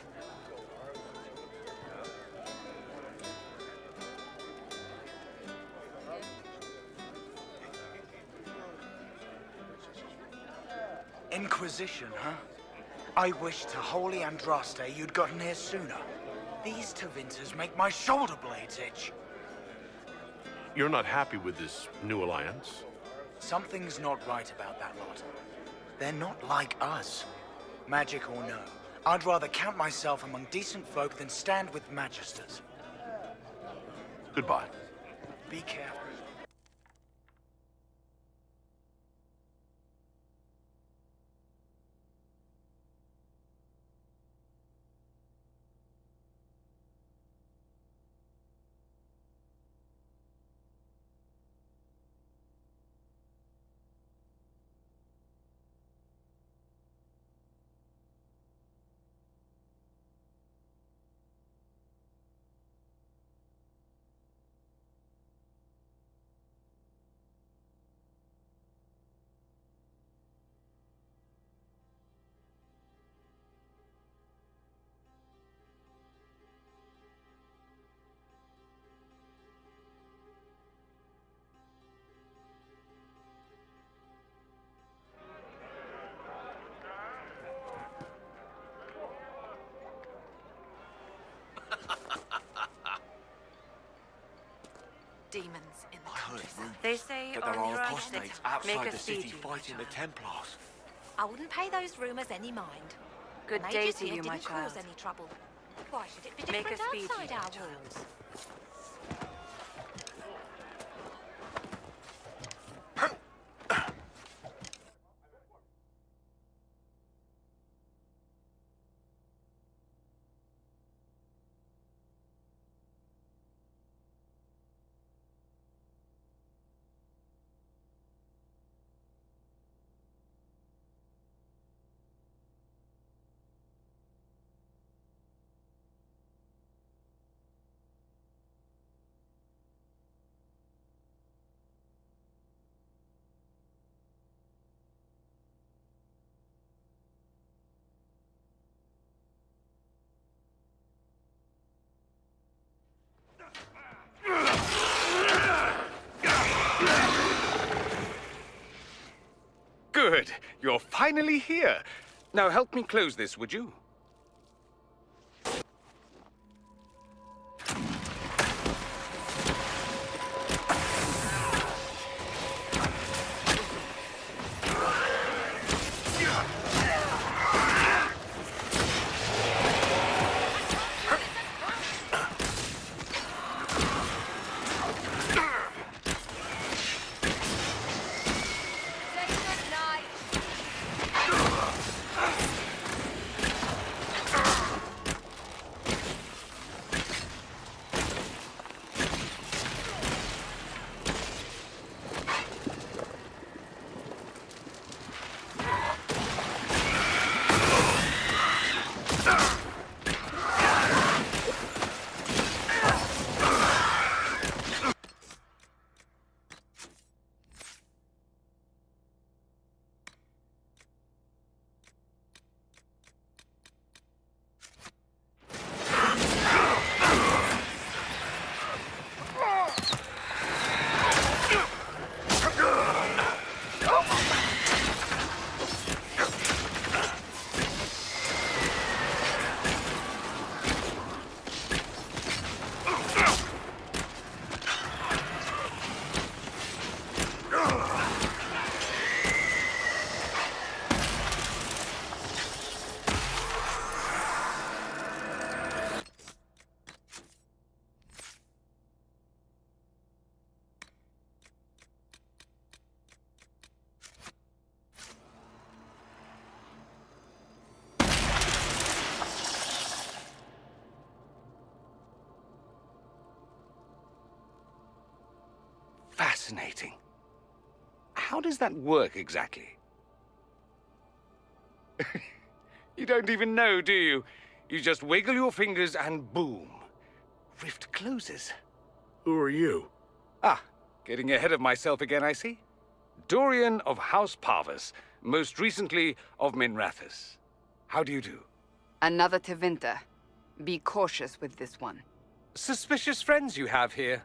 Inquisition, huh? I wish to Holy Andraste you'd gotten here sooner. These Tevinters make my shoulder blades itch. You're not happy with this new alliance? Something's not right about that lot. They're not like us. Magic or no, I'd rather count myself among decent folk than stand with Magisters. Goodbye. Be careful. Demons in the countryside. They say But there on are your apostates outside the city fighting the Templars. I wouldn't pay those rumors any mind. Good Mages day to here you, my didn't child. cause any trouble. Why should it be Make different a speed, outside my our child. walls? Good. You're finally here. Now help me close this, would you? Fascinating. How does that work exactly? You don't even know, do you? You just wiggle your fingers and boom. Rift closes. Who are you? Ah, getting ahead of myself again, I see. Dorian of House Parvus, most recently of Minrathous. How do you do? Another Tevinter. Be cautious with this one. Suspicious friends you have here.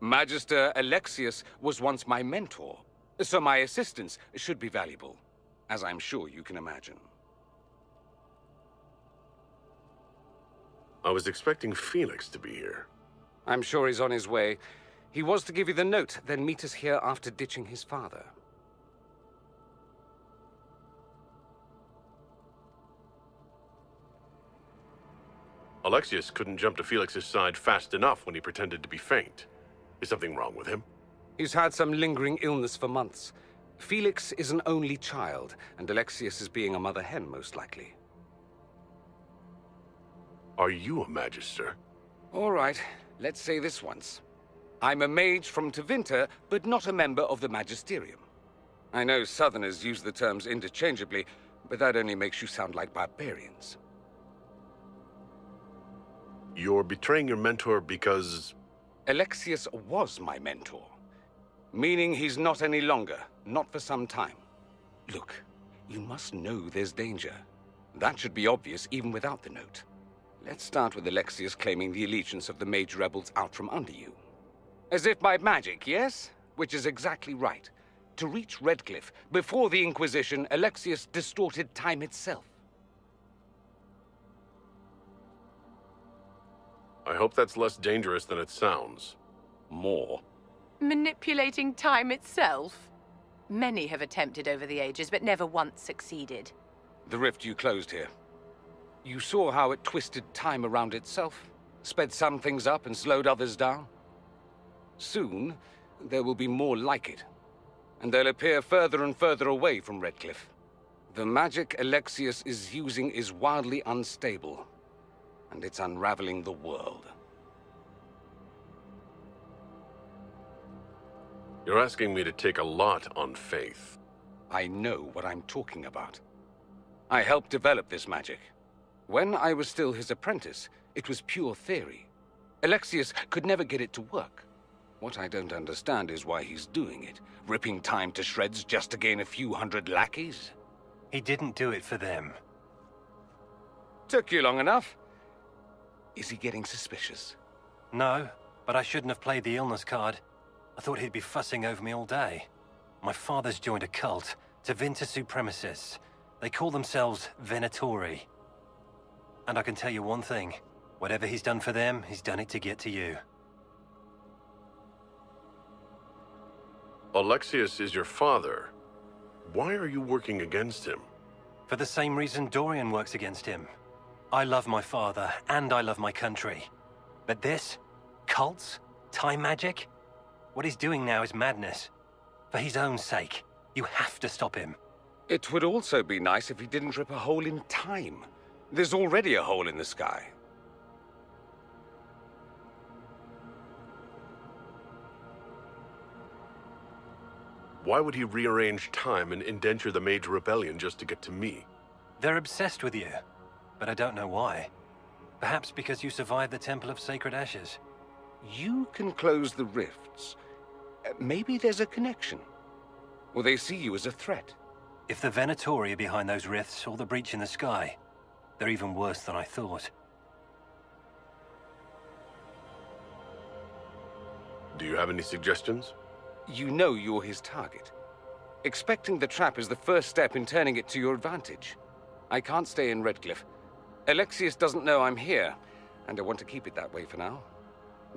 Magister Alexius was once my mentor, so my assistance should be valuable, as I'm sure you can imagine. I was expecting Felix to be here. I'm sure he's on his way. He was to give you the note, then meet us here after ditching his father. Alexius couldn't jump to Felix's side fast enough when he pretended to be faint. Is something wrong with him? He's had some lingering illness for months. Felix is an only child, and Alexius is being a mother hen, most likely. Are you a Magister? All right, let's say this once. I'm a mage from Tevinter, but not a member of the Magisterium. I know Southerners use the terms interchangeably, but that only makes you sound like barbarians. You're betraying your mentor because... Alexius was my mentor, meaning he's not any longer, not for some time. Look, you must know there's danger. That should be obvious even without the note. Let's start with Alexius claiming the allegiance of the mage rebels out from under you. As if by magic, yes? Which is exactly right. To reach Redcliffe, before the Inquisition, Alexius distorted time itself. I hope that's less dangerous than it sounds. More. Manipulating time itself? Many have attempted over the ages, but never once succeeded. The rift you closed here. You saw how it twisted time around itself, sped some things up and slowed others down. Soon, there will be more like it, and they'll appear further and further away from Redcliffe. The magic Alexius is using is wildly unstable, and it's unraveling the world. You're asking me to take a lot on faith. I know what I'm talking about. I helped develop this magic. When I was still his apprentice, it was pure theory. Alexius could never get it to work. What I don't understand is why he's doing it, ripping time to shreds just to gain a few hundred lackeys. He didn't do it for them. Took you long enough. Is he getting suspicious? No, but I shouldn't have played the illness card. I thought he'd be fussing over me all day. My father's joined a cult. to Vinter supremacists. They call themselves Venatori. And I can tell you one thing. Whatever he's done for them, he's done it to get to you. Alexius is your father. Why are you working against him? For the same reason Dorian works against him. I love my father, and I love my country. But this? Cults? Time magic? What he's doing now is madness. For his own sake, you have to stop him. It would also be nice if he didn't rip a hole in time. There's already a hole in the sky. Why would he rearrange time and indenture the Mage Rebellion just to get to me? They're obsessed with you, but I don't know why. Perhaps because you survived the Temple of Sacred Ashes. You can close the rifts. Maybe there's a connection. Or they see you as a threat. If the Venatori are behind those rifts or the breach in the sky, they're even worse than I thought. Do you have any suggestions? You know you're his target. Expecting the trap is the first step in turning it to your advantage. I can't stay in Redcliffe. Alexius doesn't know I'm here, and I want to keep it that way for now.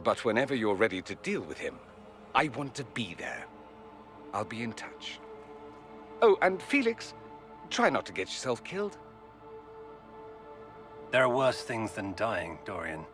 But whenever you're ready to deal with him, I want to be there. I'll be in touch. Oh, and Felix, try not to get yourself killed. There are worse things than dying, Dorian.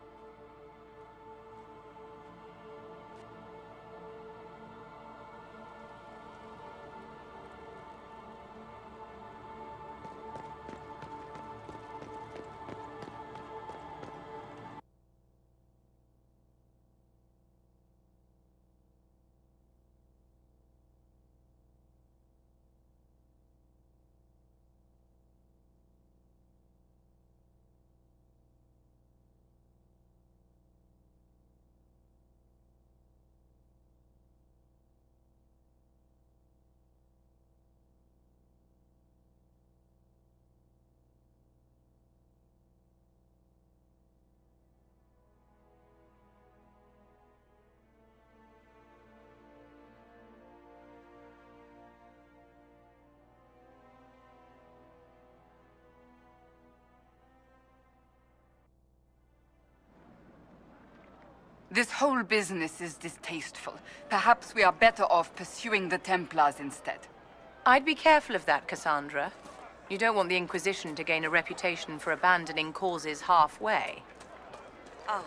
This whole business is distasteful. Perhaps we are better off pursuing the Templars instead. I'd be careful of that, Cassandra. You don't want the Inquisition to gain a reputation for abandoning causes halfway. Oh.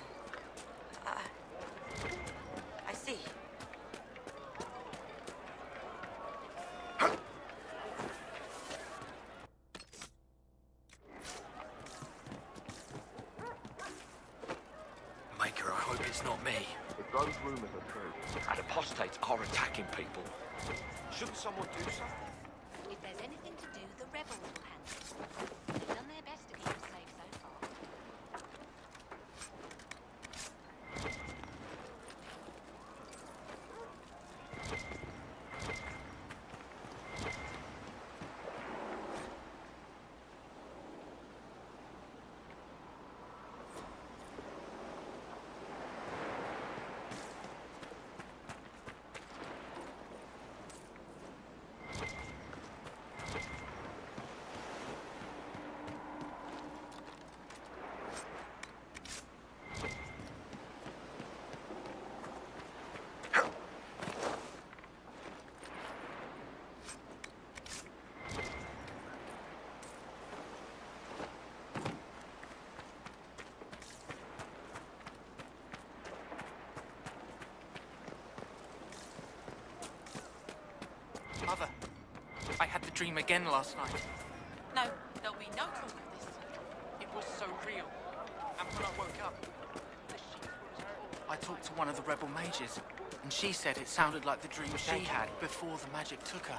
I see. Maker, I hope it's not me. If those rumors are true, and apostates are attacking people, shouldn't someone do something? If there's anything to do, the rebels will handle it. They've done their best to keep us safe so far. Mother, I had the dream again last night. No, there'll be no talk of this. It was so real. And when I woke up, I talked to one of the rebel mages, and she said it sounded like the dream she had before the magic took her.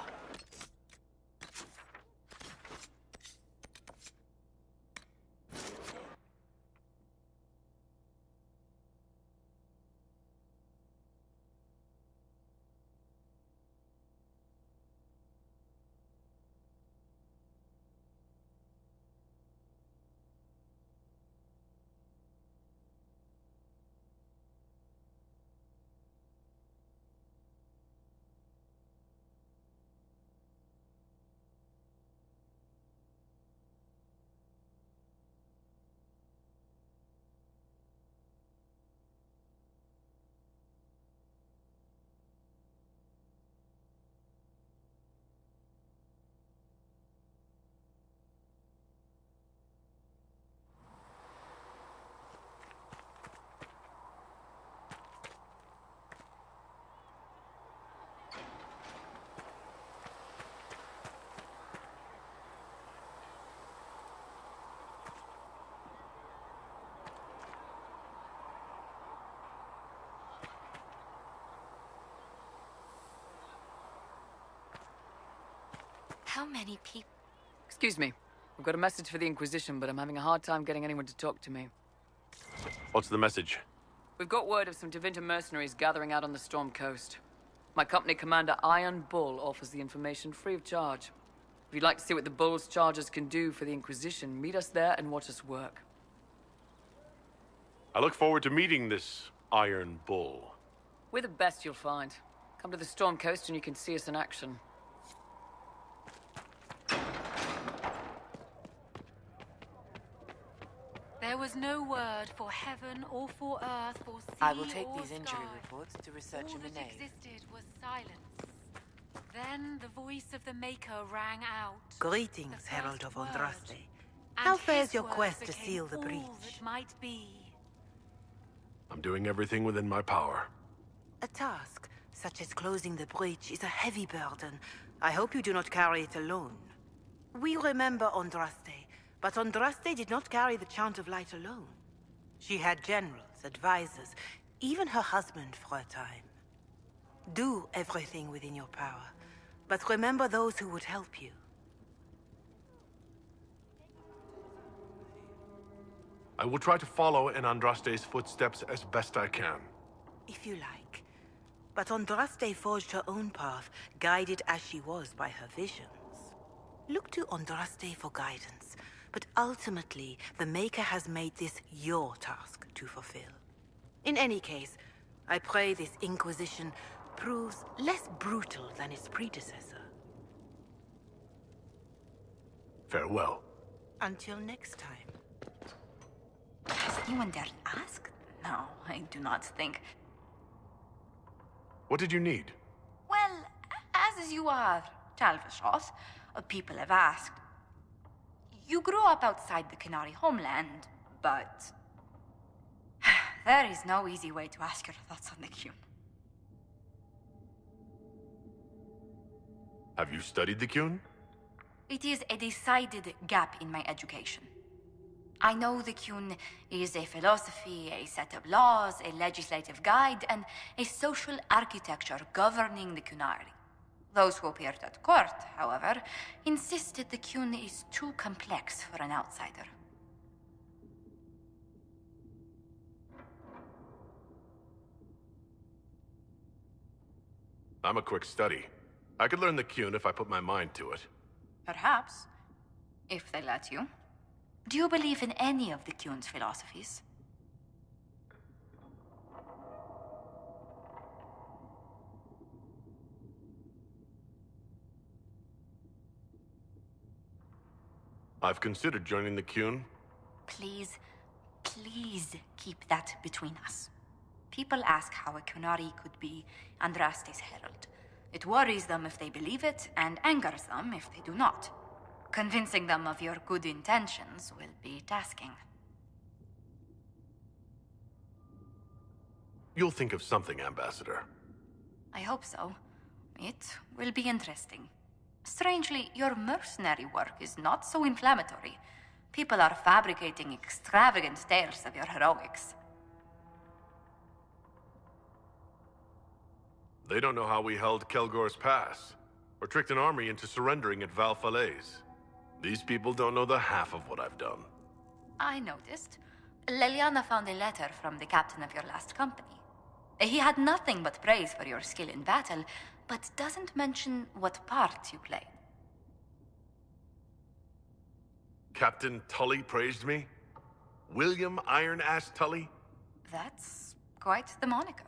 How many people? Excuse me. I've got a message for the Inquisition, but I'm having a hard time getting anyone to talk to me. What's the message? We've got word of some Tevinter mercenaries gathering out on the Storm Coast. My company commander, Iron Bull, offers the information free of charge. If you'd like to see what the Bull's charges can do for the Inquisition, meet us there and watch us work. I look forward to meeting this Iron Bull. We're the best you'll find. Come to the Storm Coast and you can see us in action. There was no word for heaven or for earth, for sea I will take or these injury sky. reports to research All in the that nave. existed was silence. Then the voice of the Maker rang out. Greetings, Herald of word, Andraste. and How fares his your word quest to became seal the all breach? that might be. I'm doing everything within my power. A task, such as closing the breach, is a heavy burden. I hope you do not carry it alone. We remember Andraste, but Andraste did not carry the Chant of Light alone. She had generals, advisors, even her husband for a time. Do everything within your power, but remember those who would help you. I will try to follow in Andraste's footsteps as best I can. If you like. But Andraste forged her own path, guided as she was by her visions. Look to Andraste for guidance, but ultimately, the Maker has made this your task to fulfill. In any case, I pray this Inquisition proves less brutal than its predecessor. Farewell. Until next time. Has anyone dared ask? No, I do not think. What did you need? Well, as you are, Talvishoth, people have asked. You grew up outside the Canary homeland, but... there is no easy way to ask your thoughts on the Qun. Have you studied the Qun? It is a decided gap in my education. I know the Qun is a philosophy, a set of laws, a legislative guide, and a social architecture governing the Qunari. Those who appeared at court, however, insisted the Qun is too complex for an outsider. I'm a quick study. I could learn the Qun if I put my mind to it. Perhaps, if they let you. Do you believe in any of the Qun's philosophies? I've considered joining the Qun. Please, please keep that between us. People ask how a Qunari could be Andraste's herald. It worries them if they believe it, and angers them if they do not. Convincing them of your good intentions will be tasking. You'll think of something, Ambassador. I hope so. It will be interesting. Strangely, your mercenary work is not so inflammatory. People are fabricating extravagant tales of your heroics. They don't know how we held Kelgor's Pass, or tricked an army into surrendering at Val Falaise. These people don't know the half of what I've done. I noticed. Leliana found a letter from the captain of your last company. He had nothing but praise for your skill in battle, but doesn't mention what part you played. Captain Tully praised me? William Iron Ass Tully? That's quite the moniker.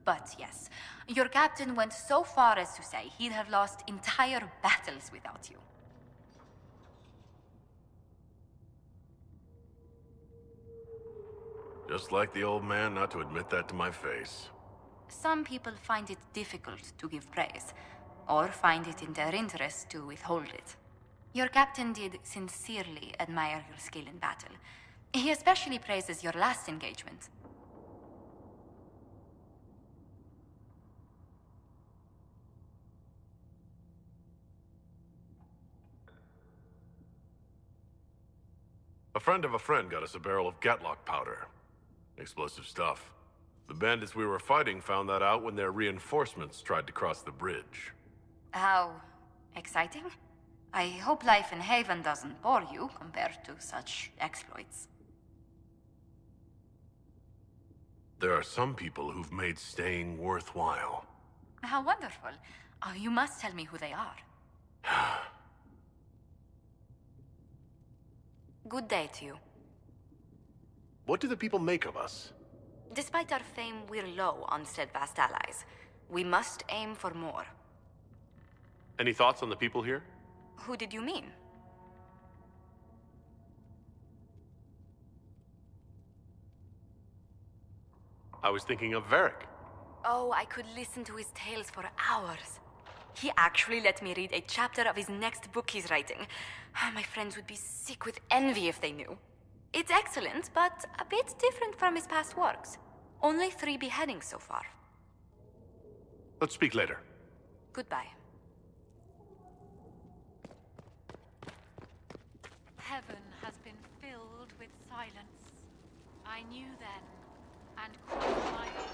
But yes, your captain went so far as to say he'd have lost entire battles without you. Just like the old man not to admit that to my face. Some people find it difficult to give praise, or find it in their interest to withhold it. Your captain did sincerely admire your skill in battle. He especially praises your last engagement. A friend of a friend got us a barrel of Gatlock powder. Explosive stuff. The bandits we were fighting found that out when their reinforcements tried to cross the bridge. How Exciting? I hope life in Haven doesn't bore you compared to such exploits. There are some people who've made staying worthwhile. How wonderful. You must tell me who they are. Good day to you. What do the people make of us? Despite our fame, we're low on steadfast allies. We must aim for more. Any thoughts on the people here? Who did you mean? I was thinking of Varric. Oh, I could listen to his tales for hours. He actually let me read a chapter of his next book he's writing. My friends would be sick with envy if they knew. It's excellent, but a bit different from his past works. Only 3 beheadings so far. Let's speak later. Goodbye. Heaven has been filled with silence. I knew then, and called my own.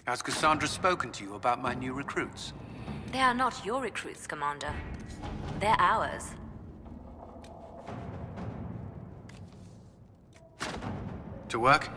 Has Cassandra spoken to you about my new recruits? They are not your recruits, Commander. They're ours. To work?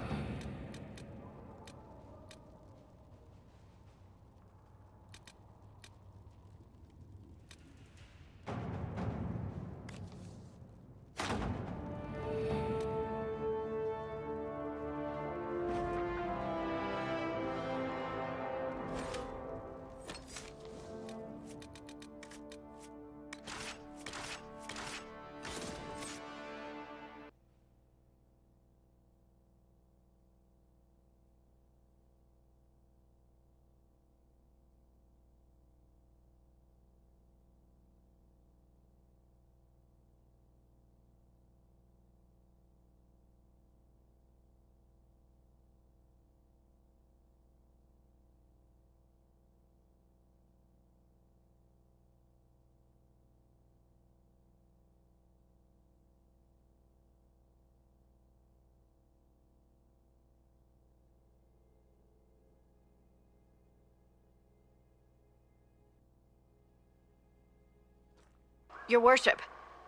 Your worship,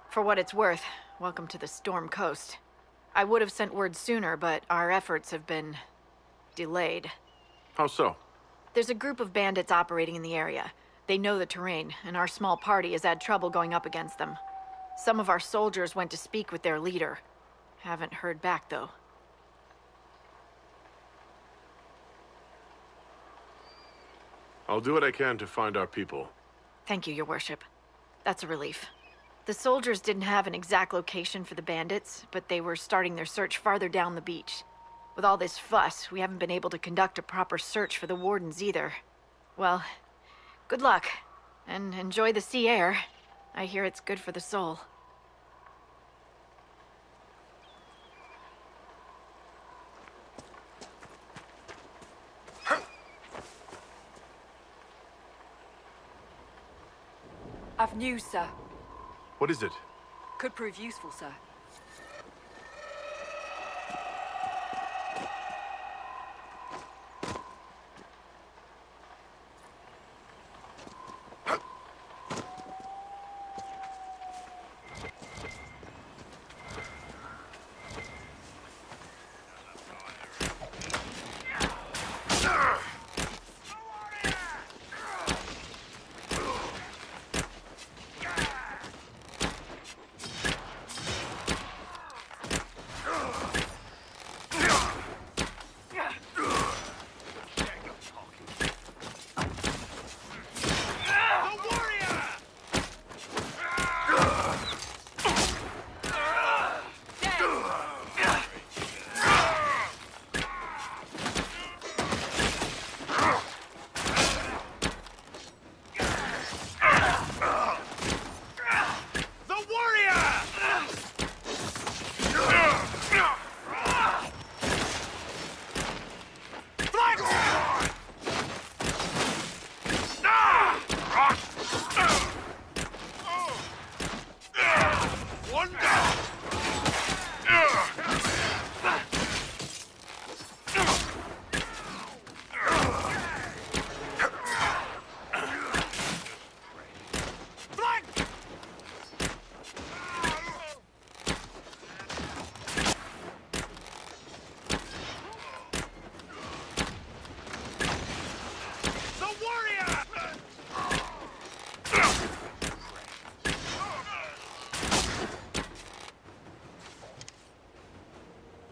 for what it's worth, welcome to the Storm Coast. I would have sent word sooner, but our efforts have been delayed. How so? There's a group of bandits operating in the area. They know the terrain, and our small party has had trouble going up against them. Some of our soldiers went to speak with their leader. Haven't heard back, though. I'll do what I can to find our people. Thank you, your worship. That's a relief. The soldiers didn't have an exact location for the bandits, but they were starting their search farther down the beach. With all this fuss, we haven't been able to conduct a proper search for the wardens either. Well, good luck, and enjoy the sea air. I hear it's good for the soul. I've news, sir. What is it? Could prove useful, sir.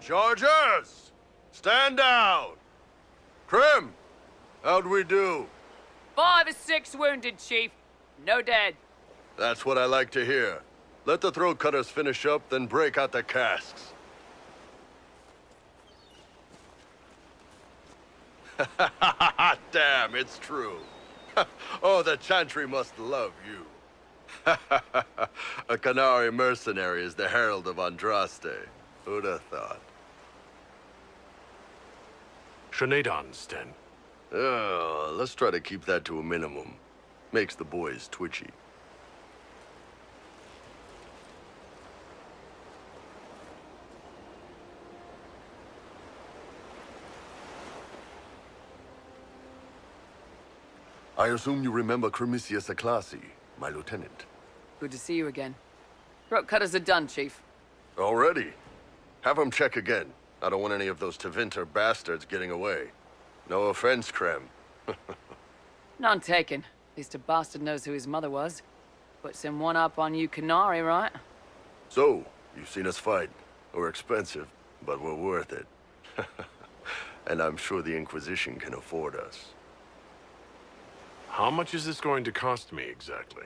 Chargers! Stand down! Krim, how'd we do? 5 or 6 wounded, Chief. No dead. That's what I like to hear. Let the throat cutters finish up, then break out the casks. Damn, it's true. Oh, the Chantry must love you. A Canary mercenary is the herald of Andraste. Who'd have thought? Sinead Sten. Oh, let's try to keep that to a minimum. Makes the boys twitchy. I assume you remember Cremisius Aclassi, my lieutenant. Good to see you again. Throat cutters are done, Chief. Already? Have him check again. I don't want any of those Tevinter bastards getting away. No offense, Krem. None taken. At least a bastard knows who his mother was. Puts him one up on you Canary, right? So, you've seen us fight. We're expensive, but we're worth it. And I'm sure the Inquisition can afford us. How much is this going to cost me, exactly?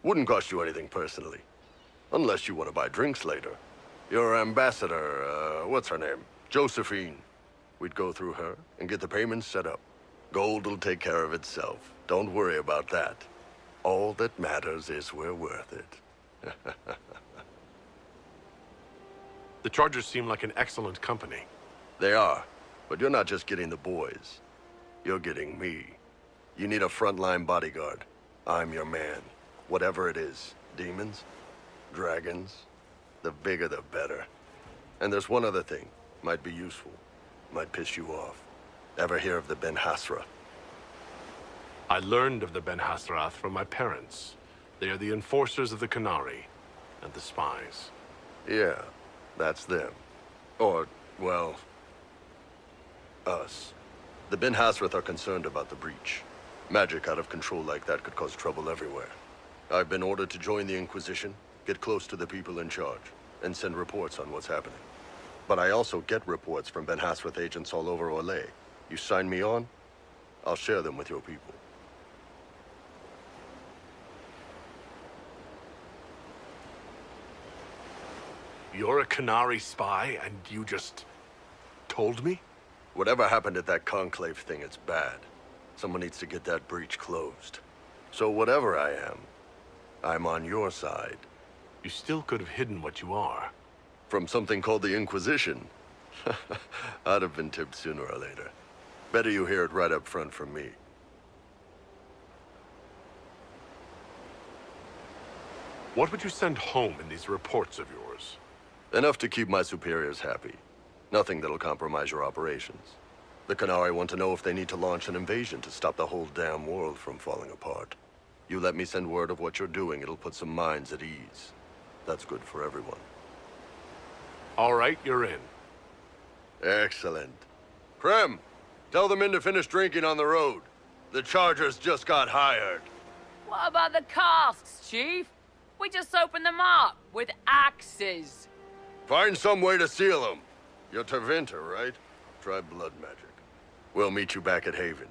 Wouldn't cost you anything personally. Unless you want to buy drinks later. Your ambassador, what's her name? Josephine. We'd go through her and get the payments set up. Gold will take care of itself. Don't worry about that. All that matters is we're worth it. The Chargers seem like an excellent company. They are, but you're not just getting the boys. You're getting me. You need a frontline bodyguard. I'm your man. Whatever it is. Demons? Dragons? The bigger the better. And there's one other thing. Might be useful. Might piss you off. Ever hear of the Ben Hasra? I learned of the Ben Hasrath from my parents. They are the enforcers of the Canary, and the spies. Yeah, that's them. Or, well, us. The Ben Hasrath are concerned about the breach. Magic out of control like that could cause trouble everywhere. I've been ordered to join the Inquisition, get close to the people in charge, and send reports on what's happening. But I also get reports from Ben Hasrath agents all over Orlais. You sign me on, I'll share them with your people. You're a Canary spy, and you just told me? Whatever happened at that conclave thing, it's bad. Someone needs to get that breach closed. So whatever I am, I'm on your side. You still could have hidden what you are. From something called the Inquisition. I'd have been tipped sooner or later. Better you hear it right up front from me. What would you send home in these reports of yours? Enough to keep my superiors happy. Nothing that'll compromise your operations. The Canary want to know if they need to launch an invasion to stop the whole damn world from falling apart. You let me send word of what you're doing, it'll put some minds at ease. That's good for everyone. All right, you're in. Excellent. Krem, tell the men to finish drinking on the road. The Chargers just got hired. What about the casks, Chief? We just opened them up with axes. Find some way to seal them. You're Tevinter, right? Try blood magic. We'll meet you back at Haven.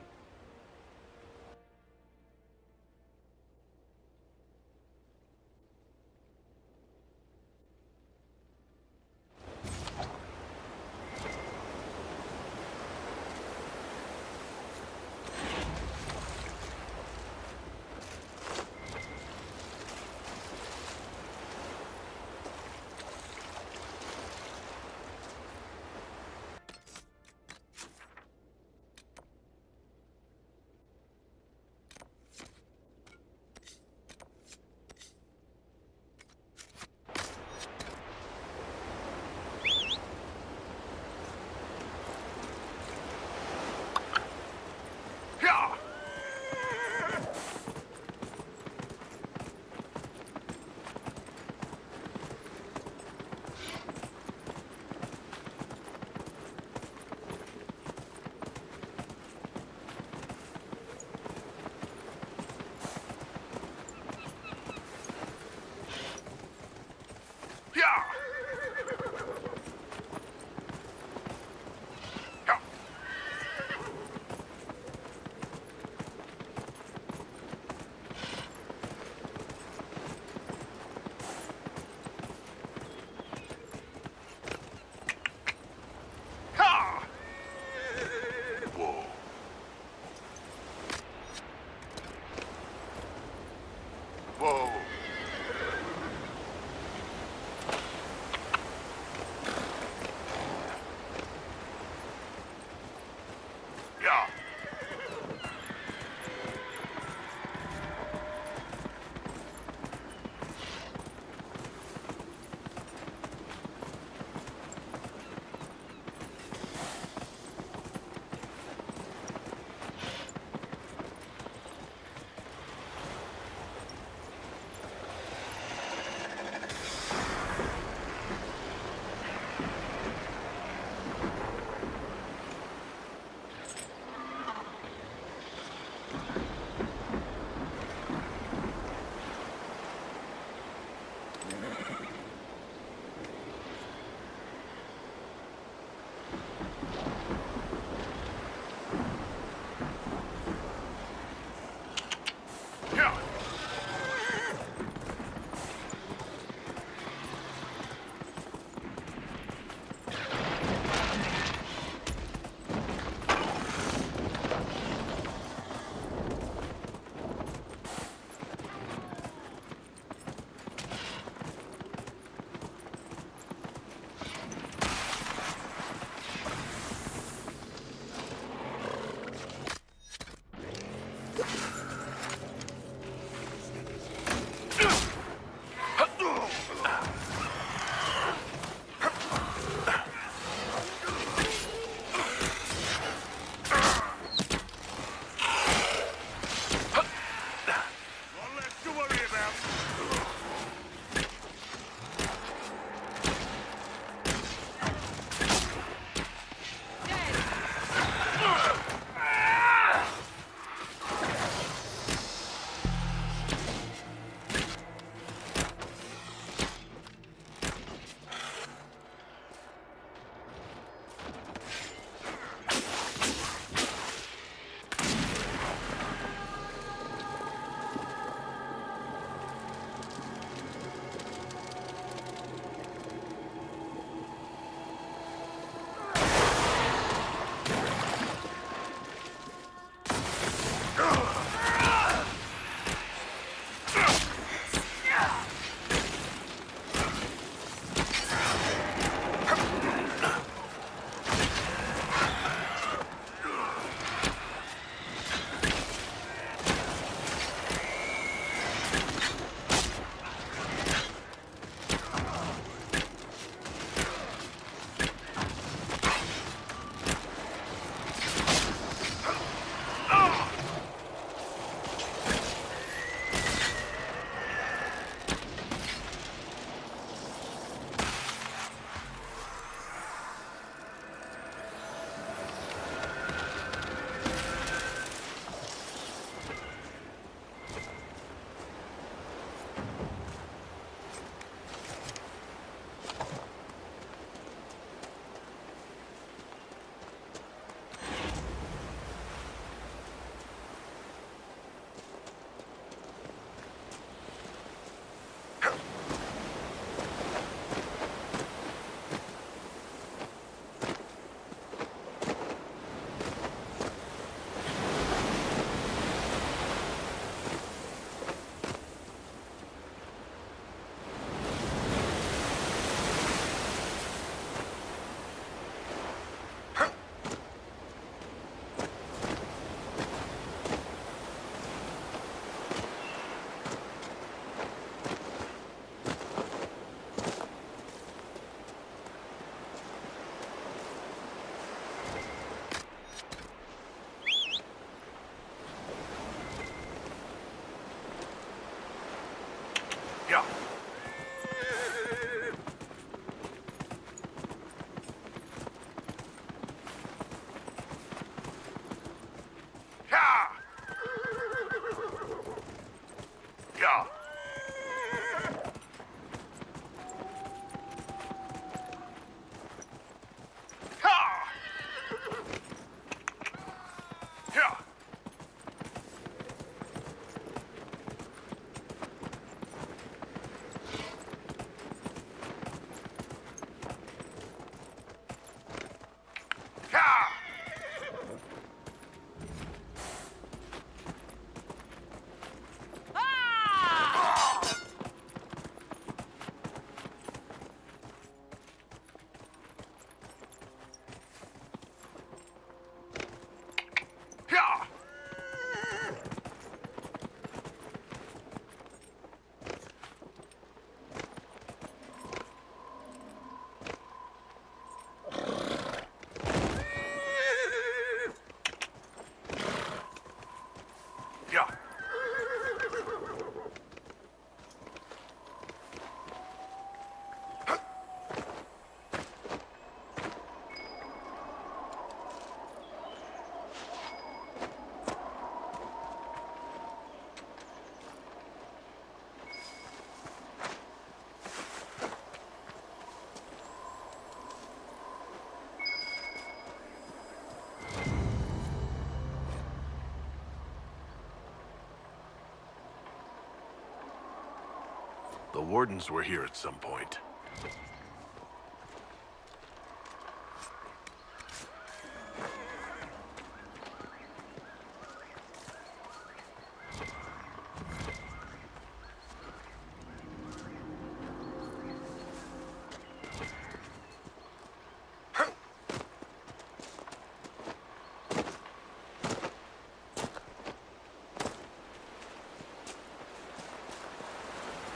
Wardens were here at some point.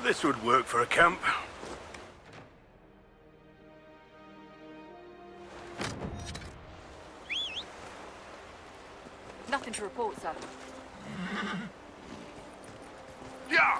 This would work for a camp. Nothing to report, sir. Yeah!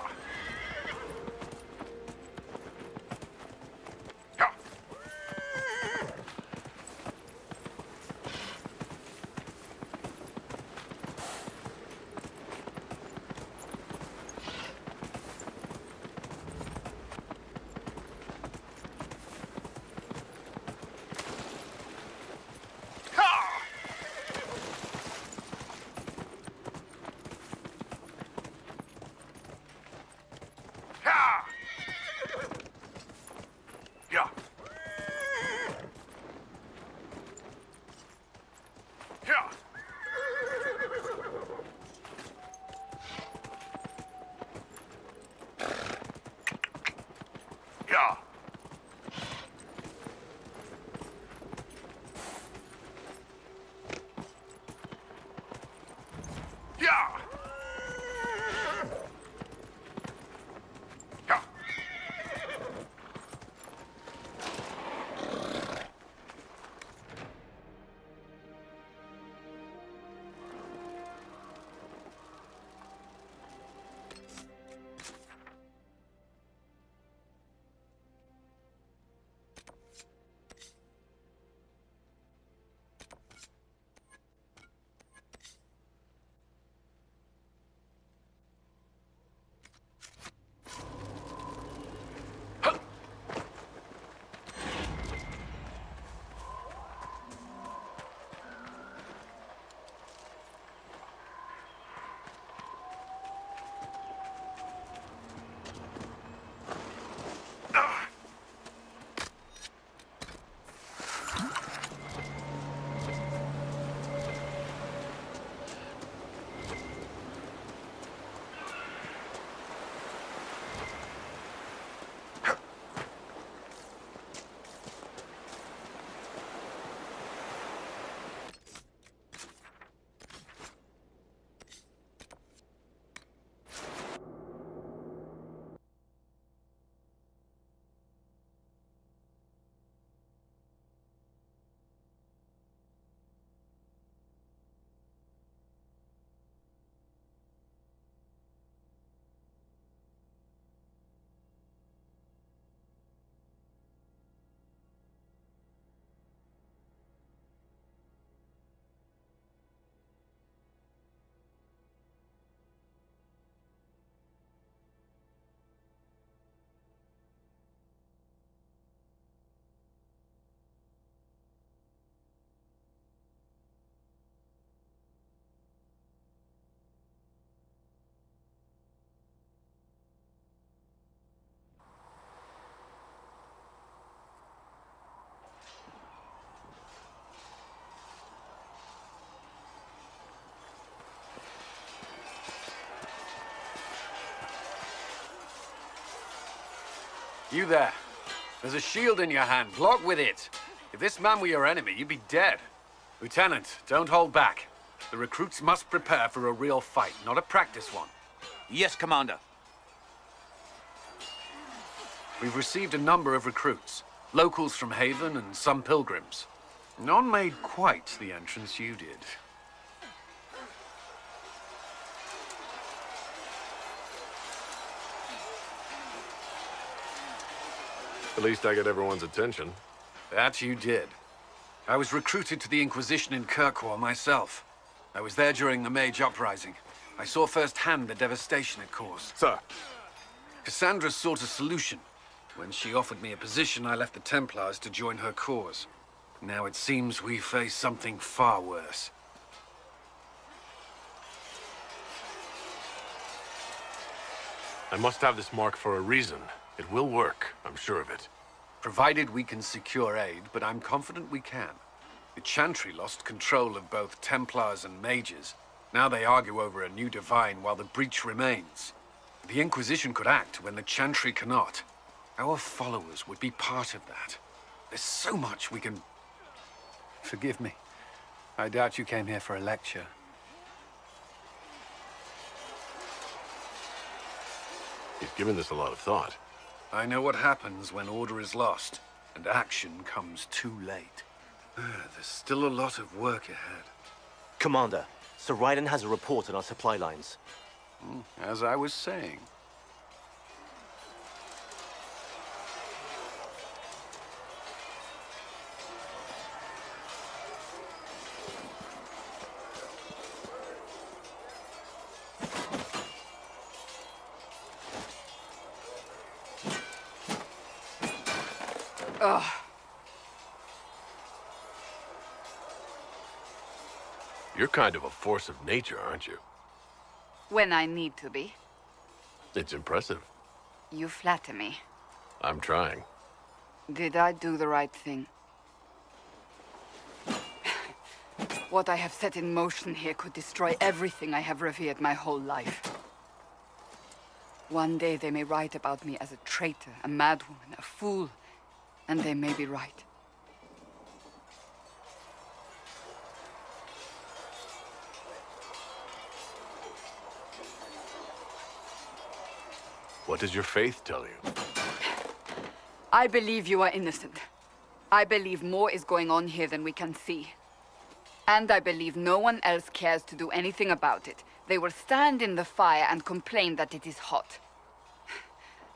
You there. There's a shield in your hand. Block with it. If this man were your enemy, you'd be dead. Lieutenant, don't hold back. The recruits must prepare for a real fight, not a practice one. Yes, Commander. We've received a number of recruits. Locals from Haven and some pilgrims. None made quite the entrance you did. At least I got everyone's attention. That you did. I was recruited to the Inquisition in Kirkwall myself. I was there during the Mage Uprising. I saw firsthand the devastation it caused. Sir. Cassandra sought a solution. When she offered me a position, I left the Templars to join her cause. Now it seems we face something far worse. I must have this mark for a reason. It will work, I'm sure of it. Provided we can secure aid, but I'm confident we can. The Chantry lost control of both Templars and mages. Now they argue over a new divine while the breach remains. The Inquisition could act when the Chantry cannot. Our followers would be part of that. There's so much we can... Forgive me. I doubt you came here for a lecture. You've given this a lot of thought. I know what happens when order is lost, and action comes too late. There's still a lot of work ahead. Commander, Sir Ryden has a report on our supply lines. As I was saying. Ugh. You're kind of a force of nature, aren't you? When I need to be. It's impressive. You flatter me. I'm trying. Did I do the right thing? What I have set in motion here could destroy everything I have revered my whole life. One day they may write about me as a traitor, a madwoman, a fool, and they may be right. What does your faith tell you? I believe you are innocent. I believe more is going on here than we can see. And I believe no one else cares to do anything about it. They will stand in the fire and complain that it is hot.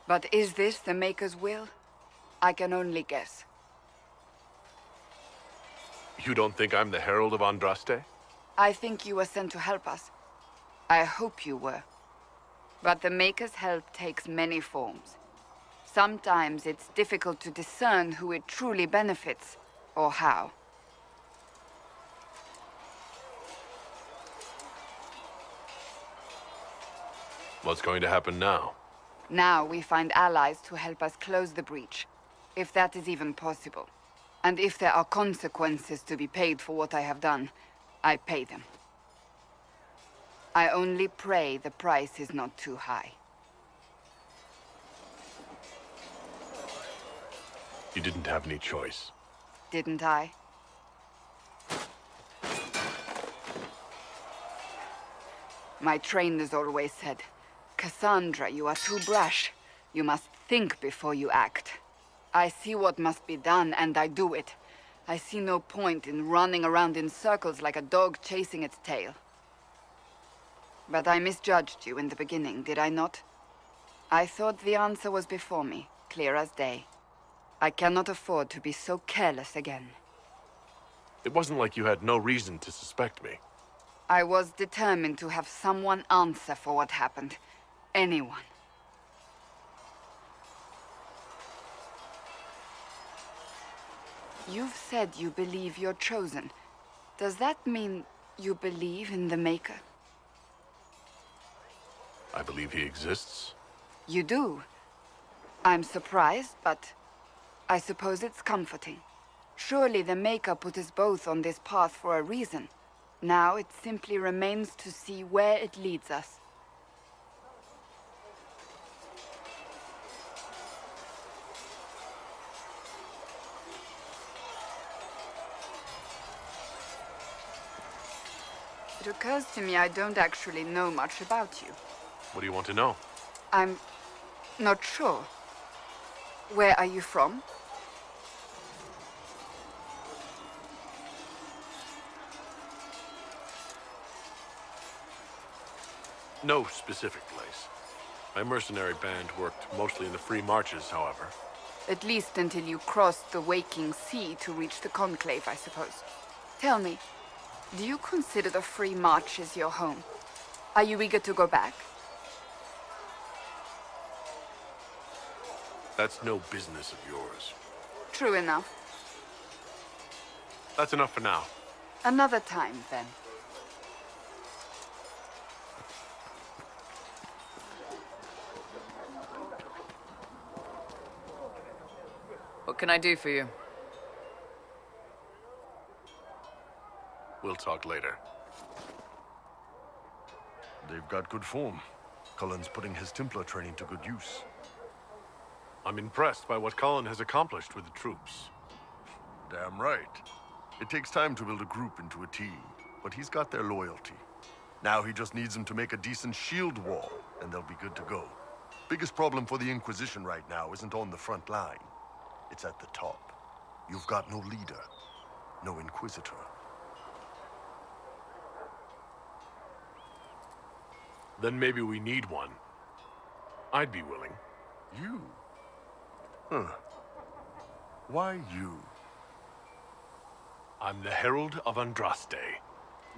But is this the Maker's will? I can only guess. You don't think I'm the Herald of Andraste? I think you were sent to help us. I hope you were. But the Maker's help takes many forms. Sometimes it's difficult to discern who it truly benefits, or how. What's going to happen now? Now we find allies to help us close the breach, if that is even possible. And if there are consequences to be paid for what I have done, I pay them. I only pray the price is not too high. You didn't have any choice. Didn't I? My trainers always said, Cassandra, you are too brash. You must think before you act. I see what must be done, and I do it. I see no point in running around in circles like a dog chasing its tail. But I misjudged you in the beginning, did I not? I thought the answer was before me, clear as day. I cannot afford to be so careless again. It wasn't like you had no reason to suspect me. I was determined to have someone answer for what happened. Anyone. You've said you believe you're chosen. Does that mean you believe in the Maker? I believe he exists. You do? I'm surprised, but I suppose it's comforting. Surely the Maker put us both on this path for a reason. Now it simply remains to see where it leads us. It occurs to me I don't actually know much about you. What do you want to know? I'm not sure. Where are you from? No specific place. My mercenary band worked mostly in the free marches, however. At least until you crossed the waking sea to reach the Conclave, I suppose. Tell me, do you consider the free marches your home? Are you eager to go back? That's no business of yours. True enough. That's enough for now. Another time, then. What can I do for you? We'll talk later. They've got good form. Cullen's putting his Templar training to good use. I'm impressed by what Cullen has accomplished with the troops. Damn right. It takes time to build a group into a team, but he's got their loyalty. Now he just needs them to make a decent shield wall, and they'll be good to go. Biggest problem for the Inquisition right now isn't on the front line. It's at the top. You've got no leader, no Inquisitor. Then maybe we need one. I'd be willing. You? Huh. Why you? I'm the Herald of Andraste.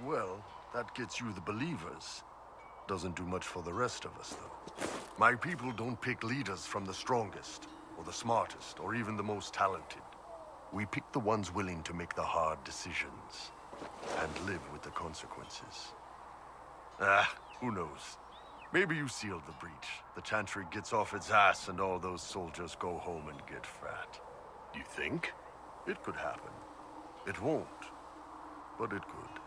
Well, that gets you the believers. Doesn't do much for the rest of us, though. My people don't pick leaders from the strongest, or the smartest, or even the most talented. We pick the ones willing to make the hard decisions, and live with the consequences. Who knows? Maybe you sealed the breach. The Chantry gets off its ass and all those soldiers go home and get fat. You think? It could happen. It won't, but it could.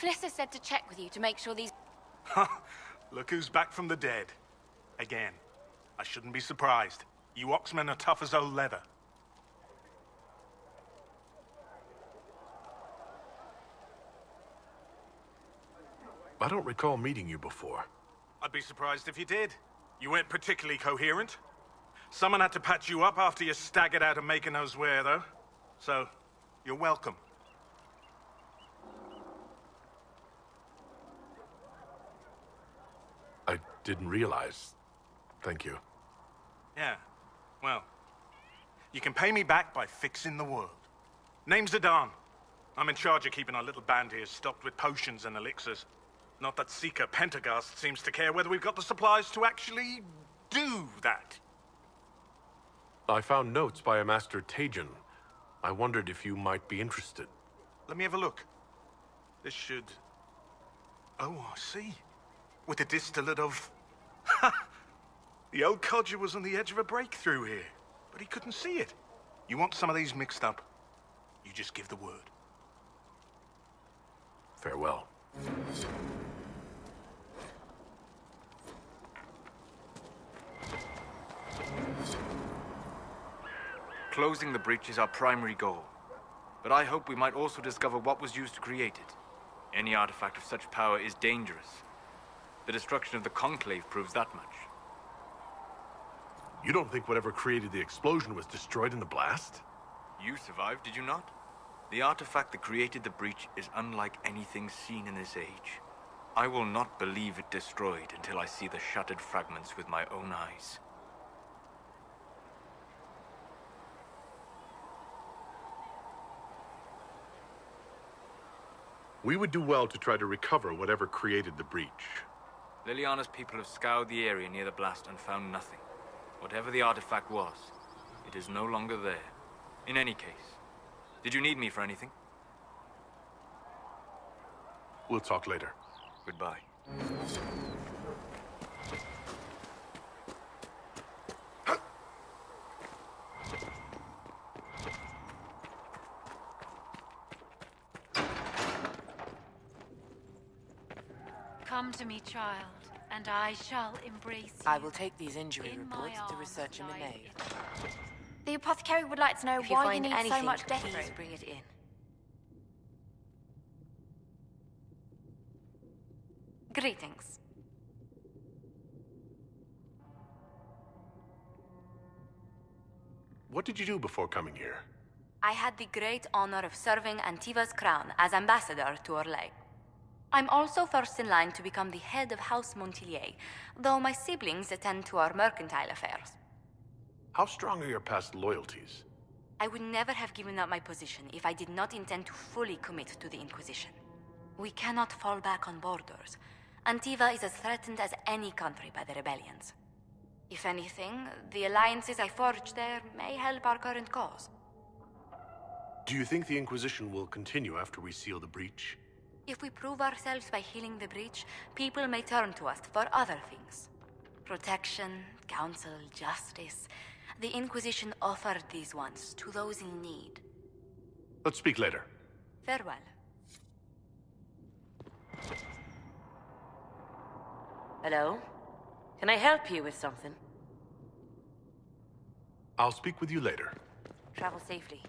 Flister said to check with you to make sure these... Look who's back from the dead. Again. I shouldn't be surprised. You Oxmen are tough as old leather. I don't recall meeting you before. I'd be surprised if you did. You weren't particularly coherent. Someone had to patch you up after you staggered out of making those wear, though. So, you're welcome. I didn't realize. Thank you. Yeah, well, you can pay me back by fixing the world. Name's Adan. I'm in charge of keeping our little band here stocked with potions and elixirs. Not that Seeker Pentagast seems to care whether we've got the supplies to actually do that. I found notes by a Master Tajin. I wondered if you might be interested. Let me have a look. This should... Oh, I see. With a distillate of... The old codger was on the edge of a breakthrough here, but he couldn't see it. You want some of these mixed up? You just give the word. Farewell. Closing the breach is our primary goal. But I hope we might also discover what was used to create it. Any artifact of such power is dangerous. The destruction of the Conclave proves that much. You don't think whatever created the explosion was destroyed in the blast? You survived, did you not? The artifact that created the breach is unlike anything seen in this age. I will not believe it destroyed until I see the shattered fragments with my own eyes. We would do well to try to recover whatever created the breach. Liliana's people have scoured the area near the blast and found nothing. Whatever the artifact was, it is no longer there. In any case, did you need me for anything? We'll talk later. Goodbye. Come to me, child, and I shall embrace you. I will take these injury In reports my to research in the arms nave. The apothecary would like to know If you why you find need anything, so much death please root. bring it in. Greetings. What did you do before coming here? I had the great honor of serving Antiva's crown as ambassador to Orlais. I'm also first in line to become the head of House Montilier, though my siblings attend to our mercantile affairs. How strong are your past loyalties? I would never have given up my position if I did not intend to fully commit to the Inquisition. We cannot fall back on borders. Antiva is as threatened as any country by the rebellions. If anything, the alliances I forged there may help our current cause. Do you think the Inquisition will continue after we seal the breach? If we prove ourselves by healing the breach, people may turn to us for other things. Protection, counsel, justice. The Inquisition offered these once to those in need. Let's speak later. Farewell. Hello? Can I help you with something? I'll speak with you later. Travel safely.